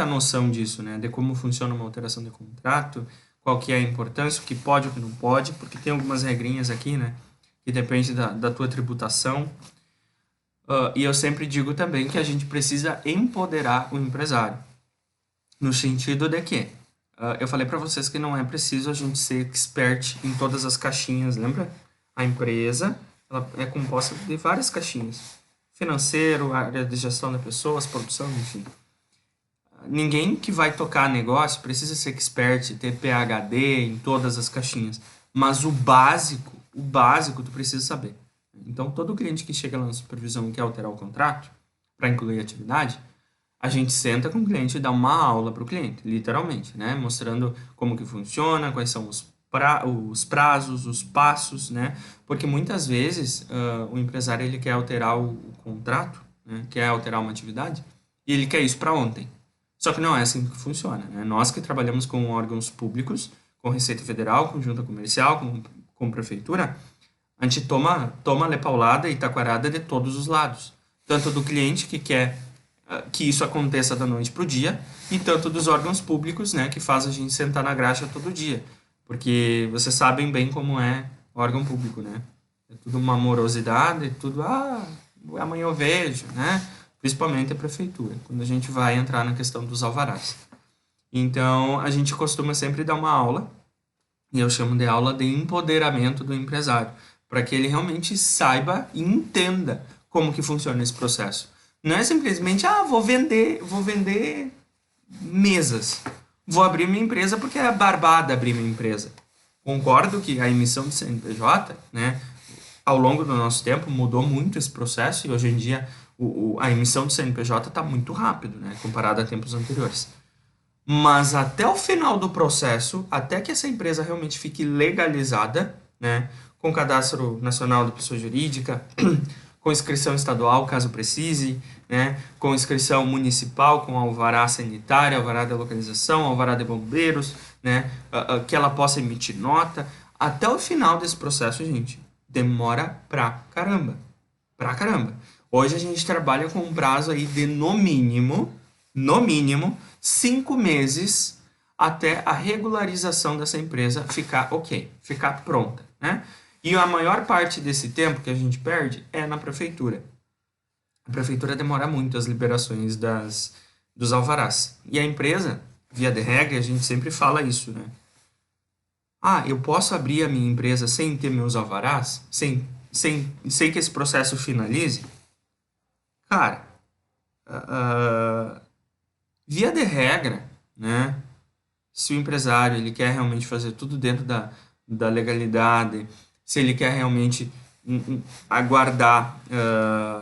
noção disso, né? De como funciona uma alteração de contrato, qual que é a importância, o que pode, o que não pode, porque tem algumas regrinhas aqui, né? Que depende da tua tributação. E eu sempre digo também que a gente precisa empoderar o empresário, no sentido de que eu falei para vocês que não é preciso a gente ser expert em todas as caixinhas, lembra? A empresa ela é composta de várias caixinhas. Financeiro, área de gestão de pessoas, produção, enfim. Ninguém que vai tocar negócio precisa ser expert, ter PhD em todas as caixinhas. Mas o básico tu precisa saber. Então, todo cliente que chega lá na supervisão e quer alterar o contrato para incluir atividade, a gente senta com o cliente e dá uma aula para o cliente, literalmente, né? Mostrando como que funciona, quais são os prazos, os passos, né? Porque muitas vezes o empresário ele quer alterar o contrato, né? Quer alterar uma atividade, e ele quer isso para ontem. Só que não é assim que funciona, né? Nós que trabalhamos com órgãos públicos, com Receita Federal, com Junta Comercial, com Prefeitura, a gente toma paulada e taquarada de todos os lados. Tanto do cliente que quer que isso aconteça da noite para o dia, e tanto dos órgãos públicos, né, que faz a gente sentar na graxa todo dia. Porque vocês sabem bem como é órgão público, né? É tudo uma morosidade, é tudo, amanhã eu vejo, né? Principalmente a prefeitura, quando a gente vai entrar na questão dos alvarás. Então, a gente costuma sempre dar uma aula, e eu chamo de aula de empoderamento do empresário, para que ele realmente saiba e entenda como que funciona esse processo. Não é simplesmente, vou vender mesas. Vou abrir minha empresa porque é barbada abrir minha empresa. Concordo que a emissão de CNPJ, né, ao longo do nosso tempo mudou muito esse processo e hoje em dia a emissão de CNPJ está muito rápido, né, comparado a tempos anteriores. Mas até o final do processo, até que essa empresa realmente fique legalizada, né, com cadastro nacional de pessoa jurídica, com inscrição estadual, caso precise, né, com inscrição municipal, com alvará sanitário, alvará de localização, alvará de bombeiros, né, que ela possa emitir nota. Até o final desse processo, gente, demora pra caramba. Pra caramba. Hoje a gente trabalha com um prazo aí de no mínimo, 5 meses até a regularização dessa empresa ficar ok, ficar pronta, né? E a maior parte desse tempo que a gente perde é na prefeitura. A prefeitura demora muito as liberações dos alvarás. E a empresa, via de regra, a gente sempre fala isso, né? Ah, eu posso abrir a minha empresa sem ter meus alvarás? Sem que esse processo finalize? Cara, ah, via de regra, né? Se o empresário ele quer realmente fazer tudo dentro da legalidade, se ele quer realmente aguardar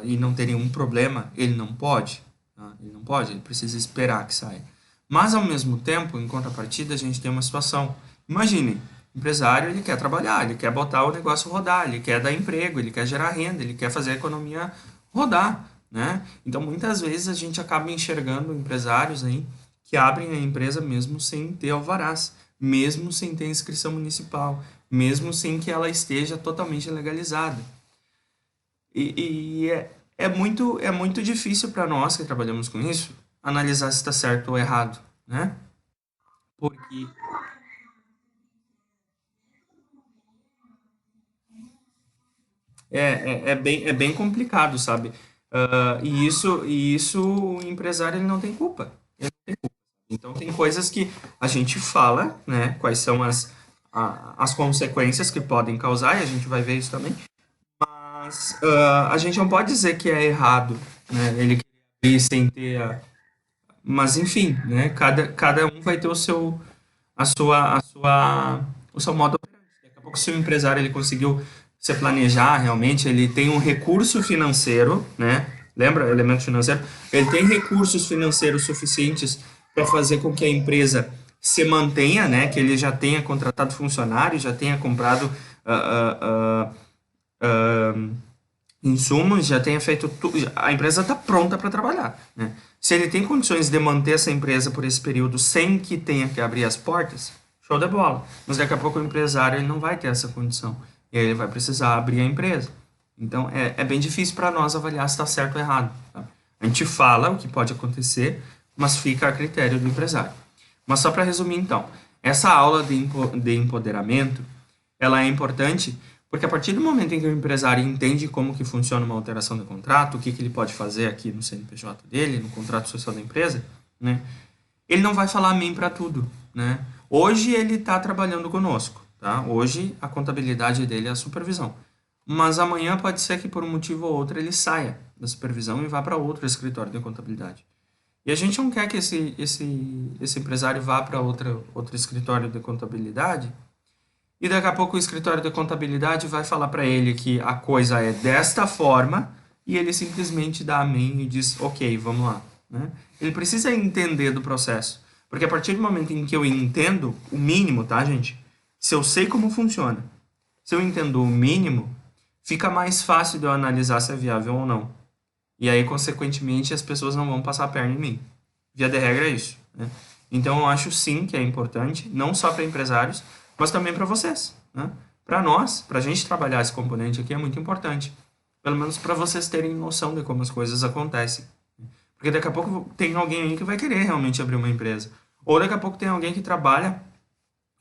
e não ter nenhum problema, ele não pode. Tá? Ele não pode, ele precisa esperar que saia. Mas, ao mesmo tempo, em contrapartida, a gente tem uma situação. Imagine, o empresário ele quer trabalhar, ele quer botar o negócio rodar, ele quer dar emprego, ele quer gerar renda, ele quer fazer a economia rodar, né? Então, muitas vezes a gente acaba enxergando empresários aí que abrem a empresa mesmo sem ter alvarás, mesmo sem ter inscrição municipal, mesmo sem que ela esteja totalmente legalizada. É muito difícil para nós que trabalhamos com isso analisar se está certo ou errado, né? Porque é bem complicado, sabe? E isso o empresário ele não tem culpa. Então tem coisas que a gente fala, né? Quais são as consequências que podem causar, e a gente vai ver isso também. Mas a gente não pode dizer que é errado, né? Ele querer abrir sem ter Mas enfim, né? Cada um vai ter o seu modo operante. Daqui a pouco, se o empresário ele conseguiu se planejar realmente, ele tem um recurso financeiro, né? Lembra, elemento financeiro? Ele tem recursos financeiros suficientes para fazer com que a empresa se mantenha, né? Que ele já tenha contratado funcionários, já tenha comprado ah, insumos, já tenha feito tudo, a empresa está pronta para trabalhar, né? Se ele tem condições de manter essa empresa por esse período sem que tenha que abrir as portas, show de bola. Mas daqui a pouco o empresário ele não vai ter essa condição e aí ele vai precisar abrir a empresa. Então é bem difícil para nós avaliar se está certo ou errado. Tá? A gente fala o que pode acontecer, mas fica a critério do empresário. Mas só para resumir então, essa aula de empoderamento ela é importante porque a partir do momento em que o empresário entende como que funciona uma alteração de contrato, o que, que ele pode fazer aqui no CNPJ dele, no contrato social da empresa, né, ele não vai falar amém para tudo. Né? Hoje ele está trabalhando conosco. Tá? Hoje a contabilidade dele é a supervisão. Mas amanhã pode ser que por um motivo ou outro ele saia da supervisão e vá para outro escritório de contabilidade. E a gente não quer que esse empresário vá para outro escritório de contabilidade e daqui a pouco o escritório de contabilidade vai falar para ele que a coisa é desta forma e ele simplesmente dá amém e diz, ok, vamos lá. Né? Ele precisa entender do processo. Porque a partir do momento em que eu entendo o mínimo, tá, gente? Se eu sei como funciona, se eu entendo o mínimo, fica mais fácil de eu analisar se é viável ou não. E aí, consequentemente, as pessoas não vão passar a perna em mim. Via de regra é isso. Né? Então, eu acho sim que é importante, não só para empresários, mas também para vocês. Né? Para nós, para a gente trabalhar esse componente aqui é muito importante. Pelo menos para vocês terem noção de como as coisas acontecem. Porque daqui a pouco tem alguém aí que vai querer realmente abrir uma empresa. Ou daqui a pouco tem alguém que trabalha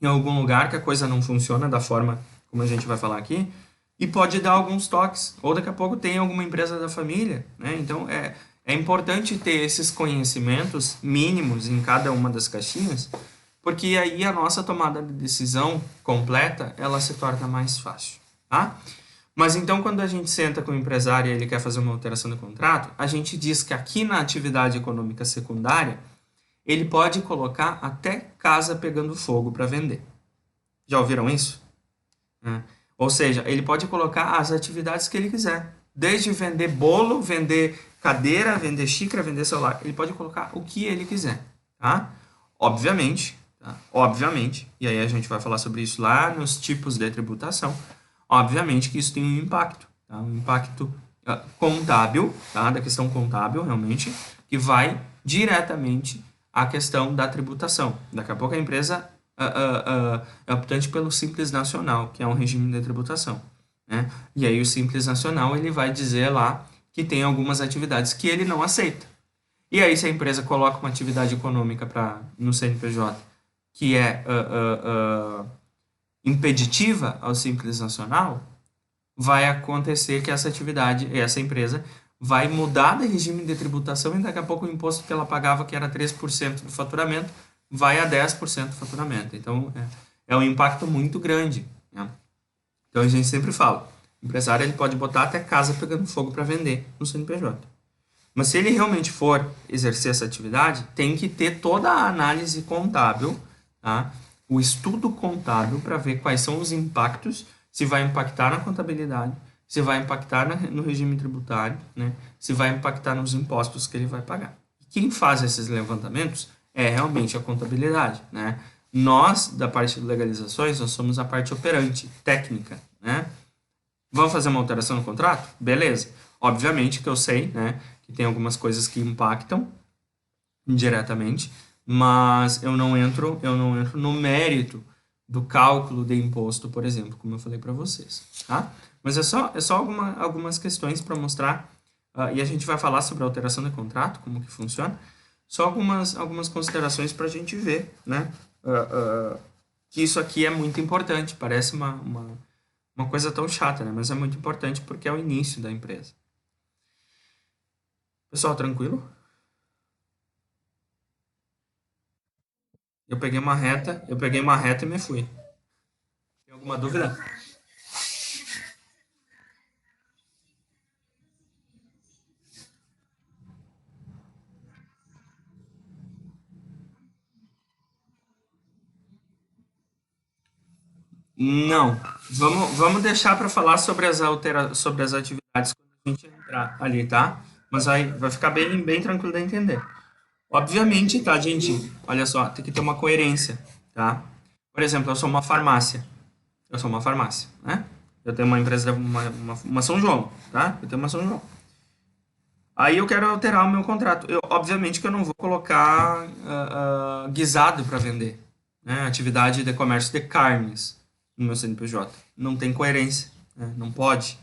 em algum lugar que a coisa não funciona da forma como a gente vai falar aqui e pode dar alguns toques. Ou daqui a pouco tem alguma empresa da família. Né? Então é importante ter esses conhecimentos mínimos em cada uma das caixinhas, porque aí a nossa tomada de decisão completa ela se torna mais fácil. Tá? Mas então, quando a gente senta com o empresário e ele quer fazer uma alteração de contrato, a gente diz que aqui na atividade econômica secundária, ele pode colocar até casa pegando fogo para vender. Já ouviram isso? Ou seja, ele pode colocar as atividades que ele quiser. Desde vender bolo, vender cadeira, vender xícara, vender celular. Ele pode colocar o que ele quiser. Tá? Obviamente, tá? Obviamente, e aí a gente vai falar sobre isso lá nos tipos de tributação. Obviamente que isso tem um impacto, tá? Um impacto contábil, tá? Da questão contábil, realmente, que vai diretamente à questão da tributação. Daqui a pouco a empresa é optante pelo Simples Nacional, que é um regime de tributação. Né? E aí o Simples Nacional ele vai dizer lá que tem algumas atividades que ele não aceita. E aí se a empresa coloca uma atividade econômica no CNPJ que é impeditiva ao Simples Nacional, vai acontecer que essa atividade, essa empresa, vai mudar de regime de tributação e daqui a pouco o imposto que ela pagava, que era 3% do faturamento, vai a 10% do faturamento. Então, é um impacto muito grande, né? Então, a gente sempre fala, o empresário ele pode botar até casa pegando fogo para vender no CNPJ. Mas se ele realmente for exercer essa atividade, tem que ter toda a análise contábil, tá? O estudo contábil para ver quais são os impactos, se vai impactar na contabilidade, se vai impactar no regime tributário, né? Se vai impactar nos impostos que ele vai pagar. Quem faz esses levantamentos é realmente a contabilidade, né? Nós, da parte de legalizações, nós somos a parte operante, técnica, né? Vamos fazer uma alteração no contrato? Beleza. Obviamente que eu sei, né, que tem algumas coisas que impactam indiretamente, mas eu não entro no mérito do cálculo de imposto, por exemplo, como eu falei para vocês, tá? Mas é só algumas questões para mostrar, e a gente vai falar sobre a alteração de contrato, como que funciona, só algumas considerações para a gente ver, né, que isso aqui é muito importante, parece uma coisa tão chata, né, mas é muito importante porque é o início da empresa. Pessoal, tranquilo? Eu peguei uma reta e me fui. Tem alguma dúvida? Não. Vamos deixar para falar sobre as atividades quando a gente entrar ali, tá? Mas aí vai ficar bem tranquilo de entender. Obviamente, tá, gente? Olha só, tem que ter uma coerência, tá? Por exemplo, eu sou uma farmácia. Eu sou uma farmácia, né? Eu tenho uma empresa, uma São João, tá? Eu tenho uma São João. Aí eu quero alterar o meu contrato. Obviamente que eu não vou colocar guisado para vender, né? Atividade de comércio de carnes no meu CNPJ. Não tem coerência, né? Não pode.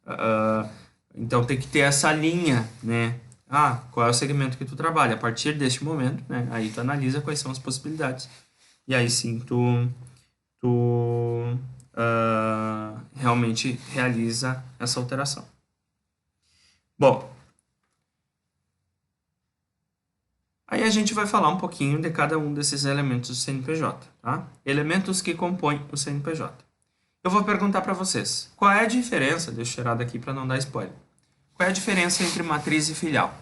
Ah, então tem que ter essa linha, né? Ah, qual é o segmento que tu trabalha? A partir deste momento, né? Aí tu analisa quais são as possibilidades. E aí sim tu realmente realiza essa alteração. Bom, aí a gente vai falar um pouquinho de cada um desses elementos do CNPJ, tá? Elementos que compõem o CNPJ. Eu vou perguntar para vocês, qual é a diferença, deixa eu tirar daqui para não dar spoiler, qual é a diferença entre matriz e filial?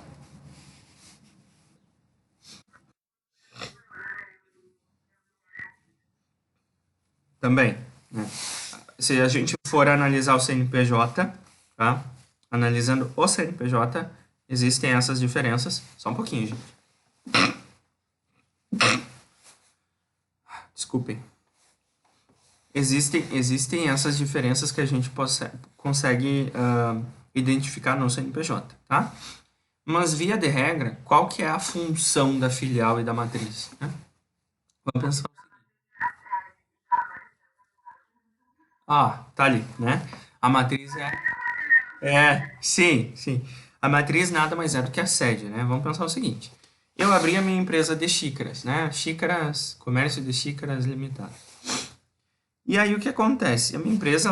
Também, né? Se a gente for analisar o CNPJ, tá? Analisando o CNPJ, existem essas diferenças. Só um pouquinho, gente. Desculpem. Existem essas diferenças que a gente consegue identificar no CNPJ, tá? Mas, via de regra, qual que é a função da filial e da matriz, né? Vamos pensar. Ah, tá ali, né? A matriz sim. A matriz nada mais é do que a sede, né? Vamos pensar o seguinte. Eu abri a minha empresa de xícaras, né? Xícaras, comércio de xícaras limitado. E aí o que acontece? A minha empresa,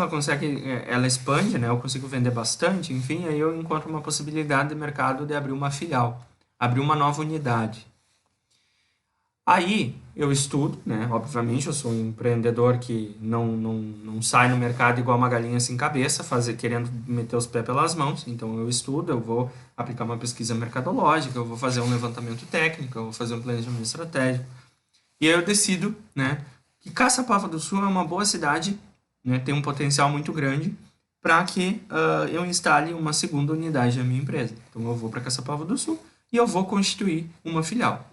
ela expande, né? Eu consigo vender bastante, enfim, aí eu encontro uma possibilidade de mercado de abrir uma filial, abrir uma nova unidade. Aí eu estudo, né? Obviamente, eu sou um empreendedor que não sai no mercado igual uma galinha sem cabeça, querendo meter os pés pelas mãos. Então eu estudo, eu vou aplicar uma pesquisa mercadológica, eu vou fazer um levantamento técnico, eu vou fazer um planejamento estratégico. E aí eu decido, né, que Caçapava do Sul é uma boa cidade, né, tem um potencial muito grande para que eu instale uma segunda unidade da minha empresa. Então eu vou para Caçapava do Sul e eu vou constituir uma filial.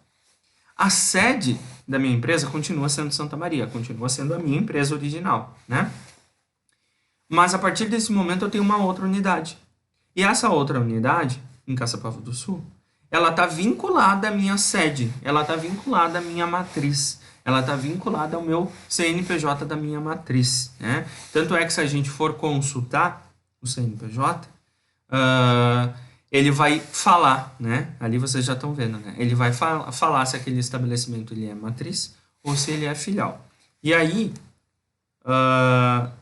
A sede da minha empresa continua sendo Santa Maria, continua sendo a minha empresa original, né? Mas a partir desse momento eu tenho uma outra unidade. E essa outra unidade, em Caçapava do Sul, ela está vinculada à minha sede, ela está vinculada à minha matriz, ela está vinculada ao meu CNPJ da minha matriz, né? Tanto é que se a gente for consultar o CNPJ, ele vai falar, né? Ali vocês já estão vendo, né? Ele vai falar se aquele estabelecimento ele é matriz ou se ele é filial. E aí,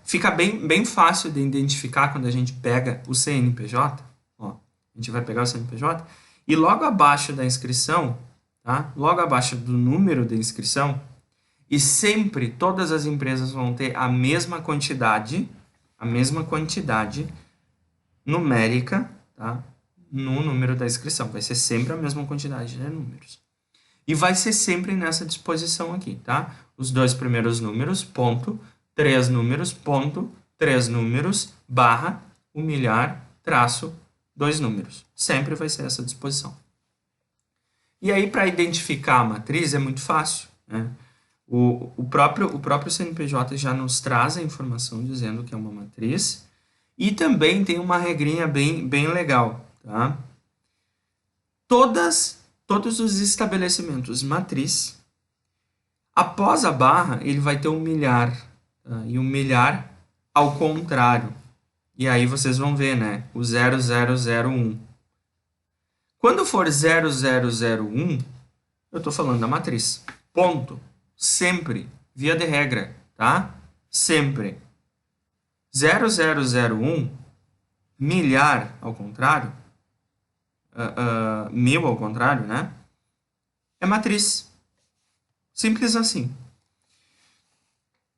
fica bem fácil de identificar quando a gente pega o CNPJ. Ó, a gente vai pegar o CNPJ e logo abaixo da inscrição, tá? Logo abaixo do número de inscrição, e sempre todas as empresas vão ter a mesma quantidade numérica, tá? No número da inscrição. Vai ser sempre a mesma quantidade de números. E vai ser sempre nessa disposição aqui, tá? Os dois primeiros números, ponto, 3 números, ponto, 3 números, barra, humilhar, traço, 2 números. Sempre vai ser essa disposição. E aí, para identificar a matriz, é muito fácil, né? O próprio CNPJ já nos traz a informação dizendo que é uma matriz. E também tem uma regrinha bem legal, tá? Todos os estabelecimentos matriz, após a barra, ele vai ter humilhar, tá? E humilhar ao contrário. E aí vocês vão ver, né? O 0001. Quando for 0001, eu estou falando da matriz. Ponto. Sempre. Via de regra, tá? Sempre. 0001, milhar ao contrário, 1000 ao contrário, né? É matriz. Simples assim.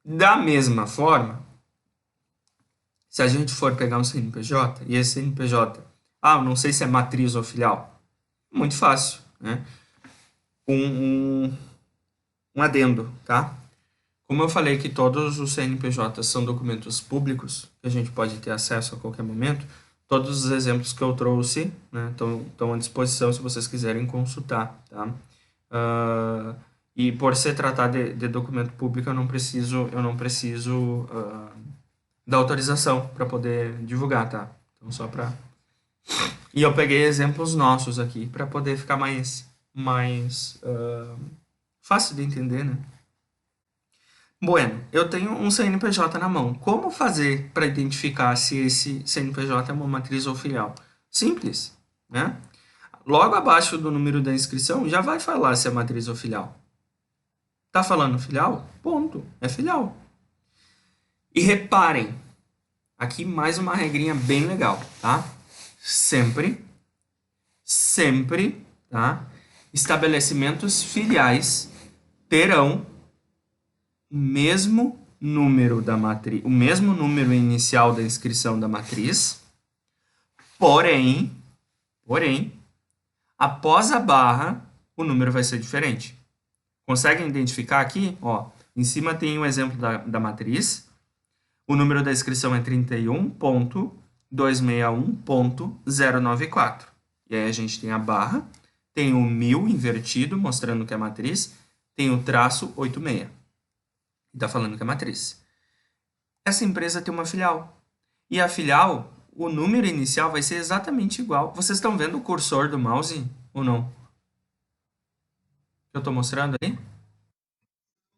Da mesma forma, se a gente for pegar um CNPJ, e esse CNPJ, eu não sei se é matriz ou filial, muito fácil, né? Um adendo, tá? Como eu falei que todos os CNPJs são documentos públicos, que a gente pode ter acesso a qualquer momento, todos os exemplos que eu trouxe, né, estão à disposição se vocês quiserem consultar, tá? E por se tratar de documento público, eu não preciso da autorização para poder divulgar, tá? Então, só para... E eu peguei exemplos nossos aqui para poder ficar mais fácil de entender, né? Bueno, eu tenho um CNPJ na mão. Como fazer para identificar se esse CNPJ é uma matriz ou filial? Simples, né? Logo abaixo do número da inscrição já vai falar se é matriz ou filial. Tá falando filial? Ponto. É filial. E reparem, aqui mais uma regrinha bem legal, tá? Sempre, tá? Estabelecimentos filiais terão o mesmo número da matriz, o mesmo número inicial da inscrição da matriz, porém, após a barra, o número vai ser diferente. Conseguem identificar aqui? Ó, em cima tem um exemplo da matriz. O número da inscrição é 31.261.094. E aí a gente tem a barra, tem o 1000 invertido, mostrando que é matriz, tem o traço 86. Está falando que é matriz. Essa empresa tem uma filial. E a filial, o número inicial vai ser exatamente igual. Vocês estão vendo o cursor do mouse ou não? Eu estou mostrando aí?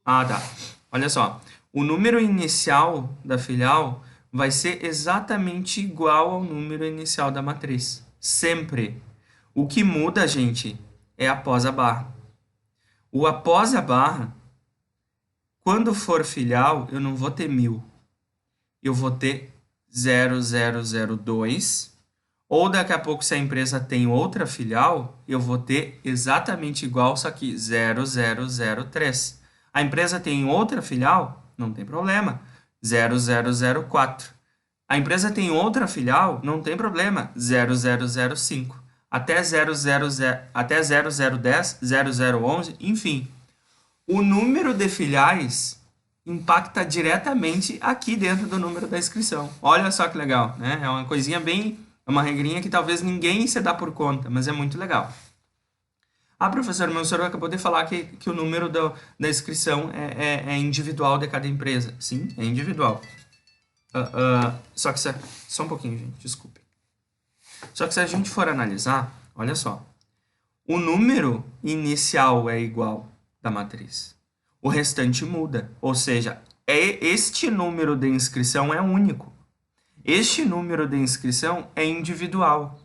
Ah, tá. Olha só. O número inicial da filial vai ser exatamente igual ao número inicial da matriz. Sempre. O que muda, gente, é após a barra. O após a barra, quando for filial, eu não vou ter 1000. Eu vou ter 0002. Ou daqui a pouco, se a empresa tem outra filial, eu vou ter exatamente igual, só que 0003. A empresa tem outra filial? Não tem problema. 0004. A empresa tem outra filial? Não tem problema. 0005. Até 0010, 0011, enfim. O número de filiais impacta diretamente aqui dentro do número da inscrição. Olha só que legal, né? É uma coisinha bem... É uma regrinha que talvez ninguém se dá por conta, mas é muito legal. Professor, meu senhor acabou de falar que o número da inscrição é individual de cada empresa. Sim, é individual. Só que... Só um pouquinho, gente, desculpe. Só que se a gente for analisar, olha só. O número inicial é igual da matriz. O restante muda. Ou seja, este número de inscrição é único. Este número de inscrição é individual.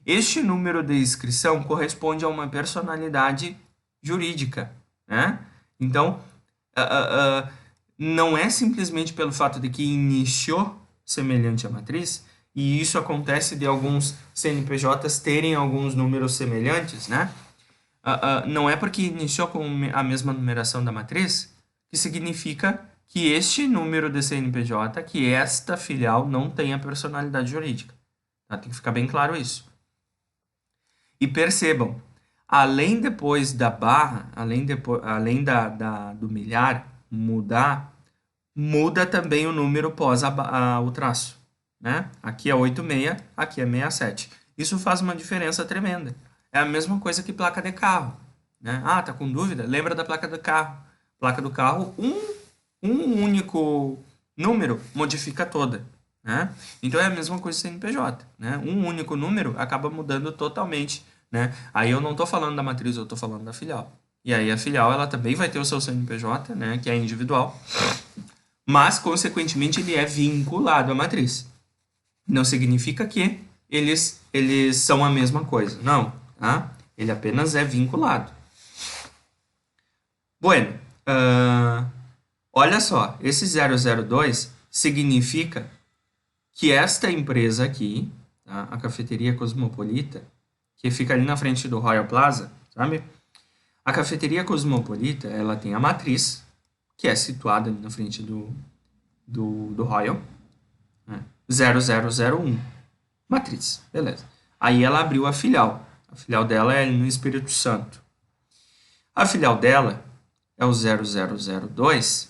Este número de inscrição corresponde a uma personalidade jurídica, né? Então, não é simplesmente pelo fato de que iniciou semelhante à matriz, e isso acontece de alguns CNPJs terem alguns números semelhantes, né? Não é porque iniciou com a mesma numeração da matriz que significa que este número de CNPJ, que esta filial não tenha personalidade jurídica. Tá? Tem que ficar bem claro isso. E percebam, além depois da barra, além do milhar mudar, muda também o número pós o traço. Né? Aqui é 86, aqui é 67. Isso faz uma diferença tremenda. É a mesma coisa que placa de carro. Né? Ah, tá com dúvida? Lembra da placa do carro. Placa do carro, um único número modifica toda. Né? Então é a mesma coisa do CNPJ. Né? Um único número acaba mudando totalmente. Né? Aí eu não estou falando da matriz, eu estou falando da filial. E aí a filial ela também vai ter o seu CNPJ, né, que é individual, mas consequentemente ele é vinculado à matriz. Não significa que eles são a mesma coisa. Não, tá? Ele apenas é vinculado. Bueno, olha só, esse 002 significa que esta empresa aqui, tá? A Cafeteria Cosmopolita, que fica ali na frente do Royal Plaza, sabe? A Cafeteria Cosmopolita, ela tem a matriz, que é situada ali na frente do Royal, né? 0001. Matriz, beleza. Aí ela abriu a filial. A filial dela é no Espírito Santo. A filial dela é o 0002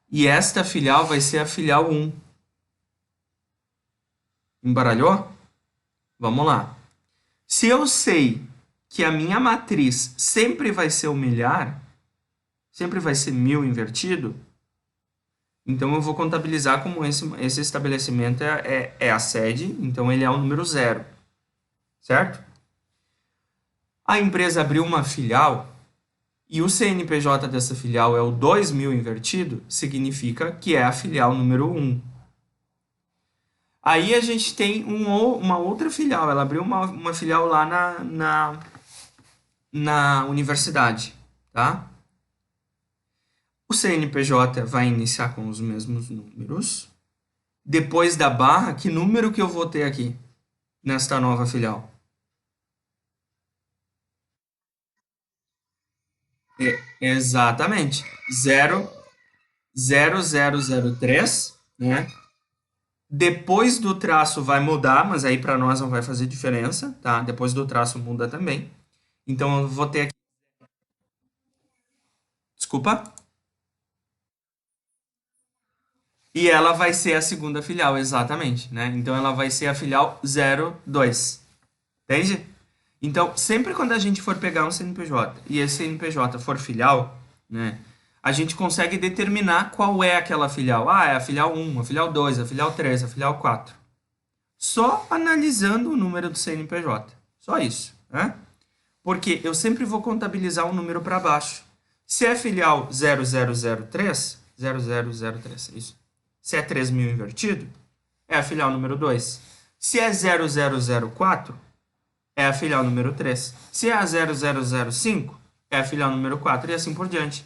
e esta filial vai ser a filial 1. Embaralhou? Vamos lá. Se eu sei que a minha matriz sempre vai ser o milhar, sempre vai ser 1000 invertido, então eu vou contabilizar como esse estabelecimento é a sede, então ele é o número 0, certo? A empresa abriu uma filial e o CNPJ dessa filial é o 2000 invertido, significa que é a filial número 1. Aí a gente tem uma outra filial, ela abriu uma filial lá na universidade, tá? O CNPJ vai iniciar com os mesmos números. Depois da barra, que número que eu vou ter aqui nesta nova filial? Exatamente. 0003, né? Depois do traço vai mudar, mas aí para nós não vai fazer diferença, tá? Depois do traço muda também. Então eu vou ter aqui. Desculpa. E ela vai ser a segunda filial, exatamente, né? Então ela vai ser a filial 02. Entende? Então, sempre quando a gente for pegar um CNPJ e esse CNPJ for filial, né, a gente consegue determinar qual é aquela filial. Ah, é a filial 1, a filial 2, a filial 3, a filial 4. Só analisando o número do CNPJ. Só isso, né? Porque eu sempre vou contabilizar um número para baixo. Se é filial 0003, 0003, isso. Se é 3000 invertido, é a filial número 2. Se é 0004, é a filial número 3. Se é a 0005, é a filial número 4 e assim por diante.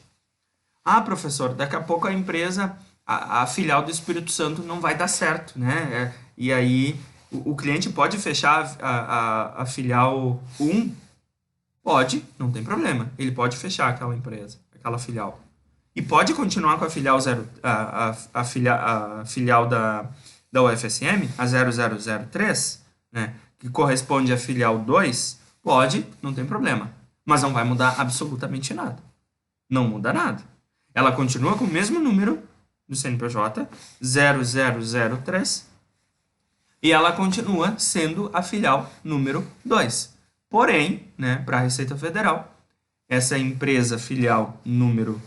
Ah, professor, daqui a pouco a empresa, a filial do Espírito Santo não vai dar certo, né? E aí o cliente pode fechar a filial 1? Pode, não tem problema. Ele pode fechar aquela empresa, aquela filial. E pode continuar com a filial, a filial da UFSM, a 0003, né? Que corresponde à filial 2, pode, não tem problema. Mas não vai mudar absolutamente nada. Não muda nada. Ela continua com o mesmo número do CNPJ, 0003, e ela continua sendo a filial número 2. Porém, né, para a Receita Federal, essa empresa filial número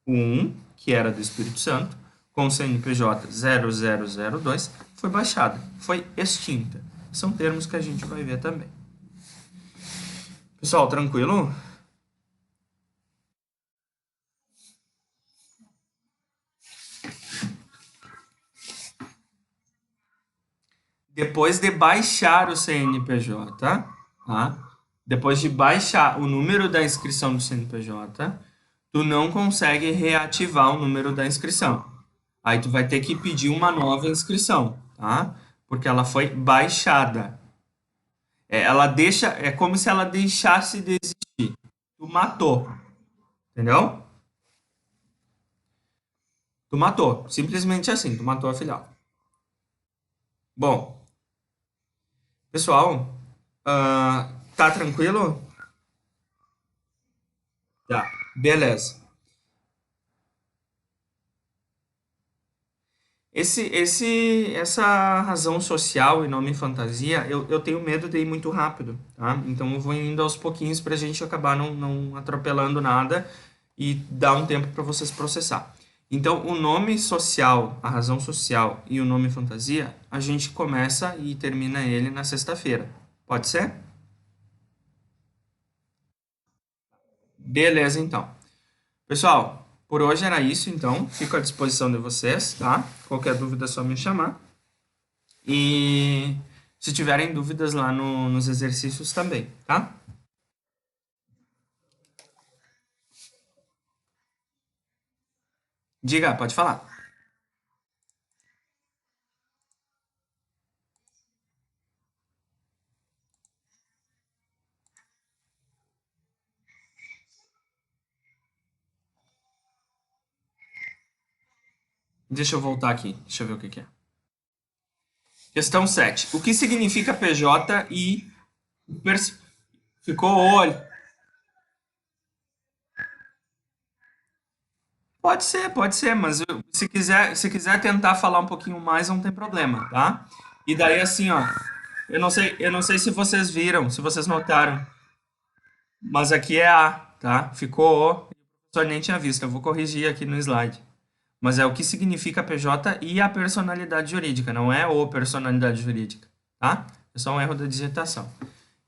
1, que era do Espírito Santo, com o CNPJ 0002, foi baixada, foi extinta. São termos que a gente vai ver também. Pessoal, tranquilo? Depois de baixar o CNPJ, tá? Depois de baixar o número da inscrição do CNPJ, tu não consegue reativar o número da inscrição. Aí tu vai ter que pedir uma nova inscrição, tá? Porque ela foi baixada. Ela deixa, é como se ela deixasse de existir. Tu matou, entendeu? Tu matou, simplesmente assim, tu matou a filial. Bom, pessoal, tá tranquilo? Tá, beleza. Essa razão social e nome fantasia, eu tenho medo de ir muito rápido, tá? Então eu vou indo aos pouquinhos pra gente acabar não atropelando nada e dar um tempo para vocês processar. Então, o nome social, a razão social e o nome fantasia, a gente começa e termina ele na sexta-feira. Pode ser? Beleza, então. Pessoal, por hoje era isso, então. Fico à disposição de vocês, tá? Qualquer dúvida é só me chamar. E se tiverem dúvidas lá nos exercícios também, tá? Diga, pode falar. Deixa eu voltar aqui, deixa eu ver o que que é. Questão 7. O que significa PJ e ficou olho? Pode ser, mas se quiser tentar falar um pouquinho mais, não tem problema, tá? E daí assim, ó, eu não sei se vocês viram, se vocês notaram, mas aqui é A, tá? Ficou O, o professor nem tinha visto, eu vou corrigir aqui no slide. Mas é o que significa PJ e a personalidade jurídica, não é o personalidade jurídica, tá? É só um erro da digitação.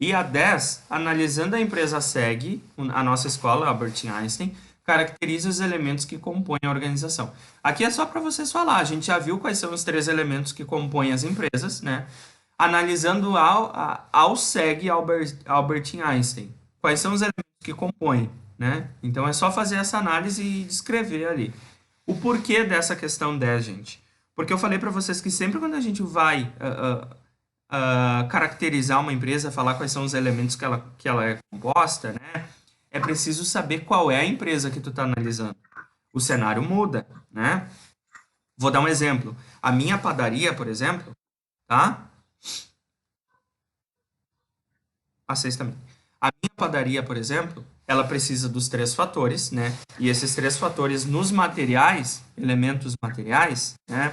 E a 10, analisando a empresa SEG, a nossa escola, Albert Einstein, caracteriza os elementos que compõem a organização. Aqui é só para vocês falar, a gente já viu quais são os três elementos que compõem as empresas, né? Analisando ao SEG Albert Einstein, quais são os elementos que compõem, né? Então é só fazer essa análise e descrever ali. O porquê dessa questão 10, gente? Porque eu falei para vocês que sempre quando a gente vai caracterizar uma empresa, falar quais são os elementos que ela é composta, né? É preciso saber qual é a empresa que tu está analisando. O cenário muda, né? Vou dar um exemplo. A minha padaria, por exemplo, tá? A seis também. A minha padaria, por exemplo, ela precisa dos três fatores, né? E esses três fatores nos materiais, elementos materiais, né?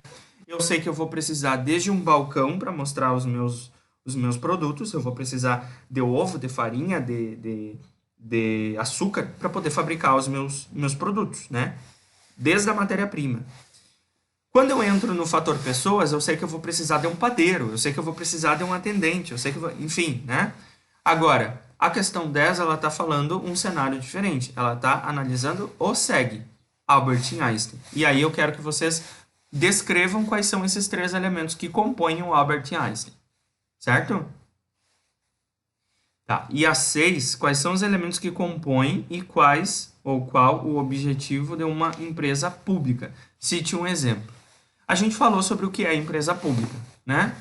Eu sei que eu vou precisar desde um balcão para mostrar os meus produtos, eu vou precisar de ovo, de farinha, de açúcar para poder fabricar os meus produtos, né? Desde a matéria-prima. Quando eu entro no fator pessoas, eu sei que eu vou precisar de um padeiro, eu sei que eu vou precisar de um atendente, eu sei que enfim, né? Agora, a questão 10, ela está falando um cenário diferente. Ela está analisando o SEG, Albert Einstein. E aí eu quero que vocês descrevam quais são esses três elementos que compõem o Albert Einstein. Certo? Tá. E a 6, quais são os elementos que compõem e quais ou qual o objetivo de uma empresa pública? Cite um exemplo. A gente falou sobre o que é empresa pública, né?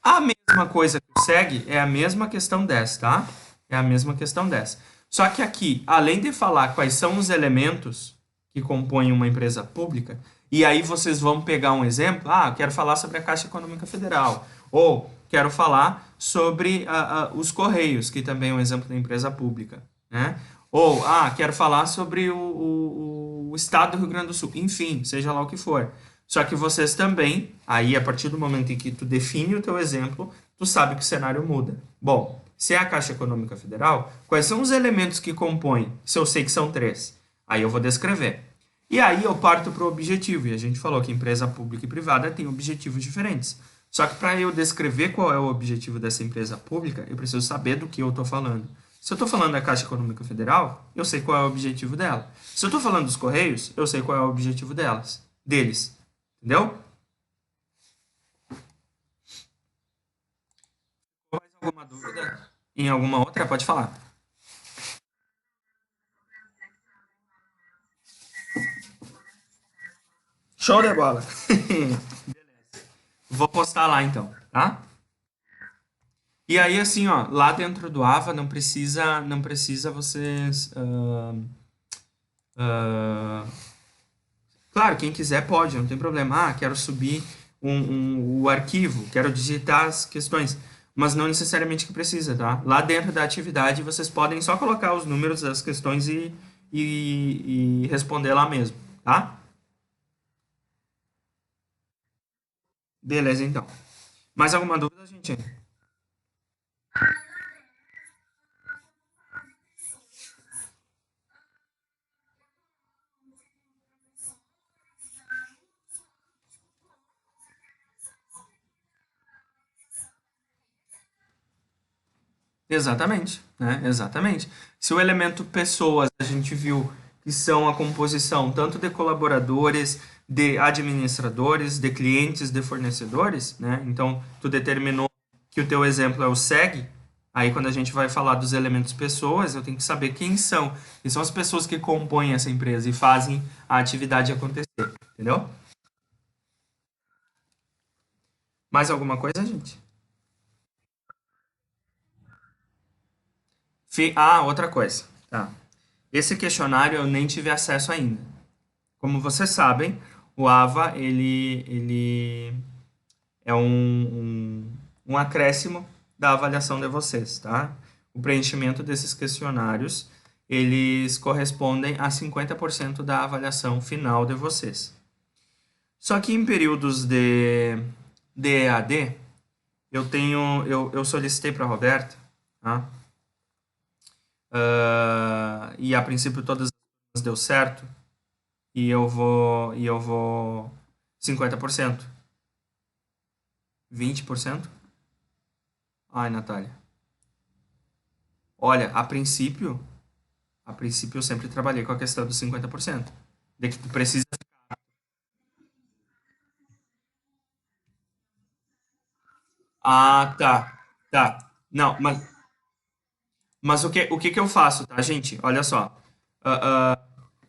A mesma coisa que o SEG é a mesma questão 10, tá? É a mesma questão 10. Só que aqui, além de falar quais são os elementos que compõem uma empresa pública, e aí vocês vão pegar um exemplo, eu quero falar sobre a Caixa Econômica Federal, ou quero falar sobre os Correios, que também é um exemplo da empresa pública, né? Ou, quero falar sobre o Estado do Rio Grande do Sul, enfim, seja lá o que for. Só que vocês também, aí a partir do momento em que tu define o teu exemplo, tu sabe que o cenário muda. Bom, se é a Caixa Econômica Federal, quais são os elementos que compõem? Se eu sei que são três, aí eu vou descrever. E aí eu parto para o objetivo, e a gente falou que empresa pública e privada têm objetivos diferentes. Só que para eu descrever qual é o objetivo dessa empresa pública, eu preciso saber do que eu estou falando. Se eu estou falando da Caixa Econômica Federal, eu sei qual é o objetivo dela. Se eu estou falando dos Correios, eu sei qual é o objetivo deles. Entendeu? Mais alguma dúvida? Em alguma outra? Pode falar. Show de bola. Vou postar lá então, tá? E aí, assim, ó, lá dentro do Ava não precisa vocês. Ah, claro, quem quiser pode, não tem problema. Ah, quero subir o arquivo, quero digitar as questões, mas não necessariamente que precisa, tá? Lá dentro da atividade vocês podem só colocar os números das questões e responder lá mesmo, tá? Beleza, então. Mais alguma dúvida, gente? Exatamente, né? Exatamente. Se o elemento pessoas a gente viu que são a composição tanto de colaboradores, de administradores, de clientes, de fornecedores, né? Então, tu determinou que o teu exemplo é o SEG, aí quando a gente vai falar dos elementos pessoas, eu tenho que saber quem são as pessoas que compõem essa empresa e fazem a atividade acontecer, entendeu? Mais alguma coisa, gente? Outra coisa, tá? Esse questionário eu nem tive acesso ainda. Como vocês sabem, o AVA ele é um acréscimo da avaliação de vocês, tá? O preenchimento desses questionários, eles correspondem a 50% da avaliação final de vocês. Só que em períodos de EAD, eu solicitei para a Roberta, tá? E a princípio todas as deu certo, e eu vou 50%, 20%. Ai, Natália. Olha, a princípio eu sempre trabalhei com a questão dos 50%. De que tu precisa. Ah, tá. Tá. Não, mas o que que eu faço, tá, gente? Olha só.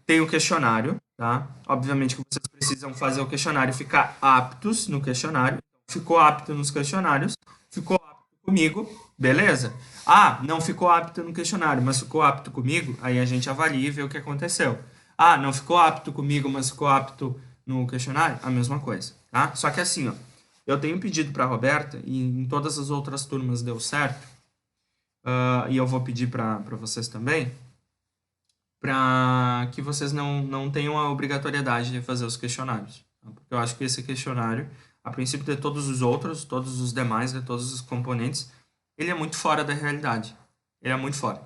Tem o questionário, tá? Obviamente que vocês precisam fazer o questionário, ficar aptos no questionário. Ficou apto nos questionários, ficou apto comigo, beleza? Ah, não ficou apto no questionário, mas ficou apto comigo, aí a gente avalia e vê o que aconteceu. Ah, não ficou apto comigo, mas ficou apto no questionário, a mesma coisa, tá? Só que assim, ó, eu tenho pedido para a Roberta, e em todas as outras turmas deu certo, e eu vou pedir para vocês também, para que vocês não tenham a obrigatoriedade de fazer os questionários, tá? Porque eu acho que esse questionário, a princípio de todos os outros, todos os demais, de todos os componentes, ele é muito fora da realidade. Ele é muito fora.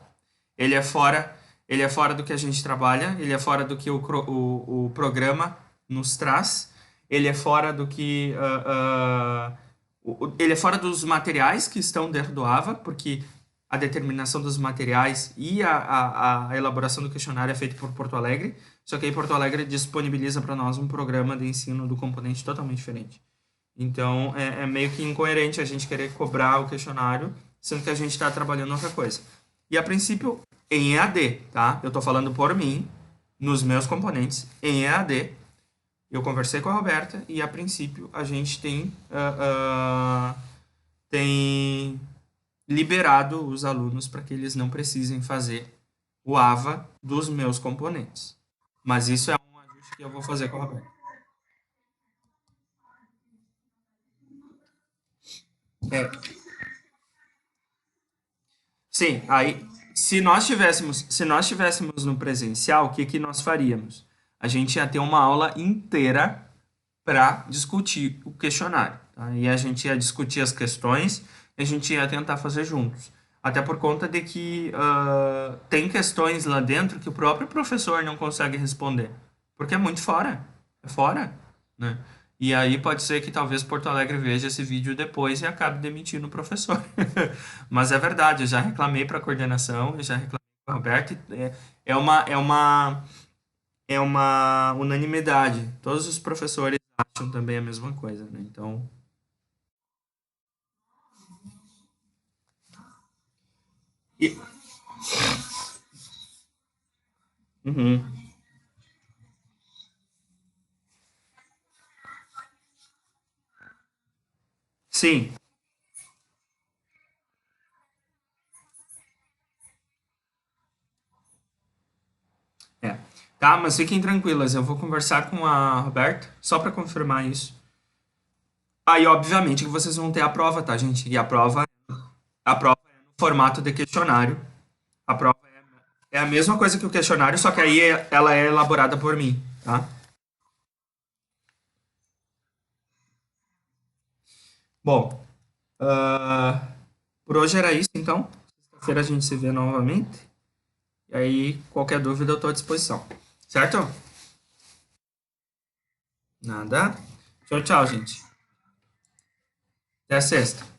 Ele é fora, ele é fora do que a gente trabalha, ele é fora do que o programa nos traz, ele é fora do que ele é fora dos materiais que estão dentro do AVA, porque a determinação dos materiais e a elaboração do questionário é feita por Porto Alegre, só que aí Porto Alegre disponibiliza para nós um programa de ensino do componente totalmente diferente. Então, é meio que incoerente a gente querer cobrar o questionário, sendo que a gente está trabalhando outra coisa. E a princípio, em EAD, tá? Eu estou falando por mim, nos meus componentes, em EAD. Eu conversei com a Roberta e, a princípio, a gente tem liberado os alunos para que eles não precisem fazer o AVA dos meus componentes. Mas isso é um ajuste que eu vou fazer com a Roberta. É, sim, aí se nós tivéssemos no presencial, o que que nós faríamos? A gente ia ter uma aula inteira para discutir o questionário, tá? E a gente ia discutir as questões e a gente ia tentar fazer juntos. Até por conta de que tem questões lá dentro que o próprio professor não consegue responder, porque é muito fora, é fora, né? E aí pode ser que talvez Porto Alegre veja esse vídeo depois e acabe demitindo o professor. Mas é verdade, eu já reclamei para a coordenação, eu já reclamei para o Roberto. É uma unanimidade. Todos os professores acham também a mesma coisa, né? Então, e- uhum. Sim. É. Tá, mas fiquem tranquilas, eu vou conversar com a Roberta, só para confirmar isso. Aí, obviamente, que vocês vão ter a prova, tá, gente? E a prova é no formato de questionário. A prova é a mesma coisa que o questionário, só que aí ela é elaborada por mim, tá? Bom, por hoje era isso, então. Sexta-feira a gente se vê novamente. E aí, qualquer dúvida eu estou à disposição. Certo? Nada. Tchau, tchau, gente. Até sexta.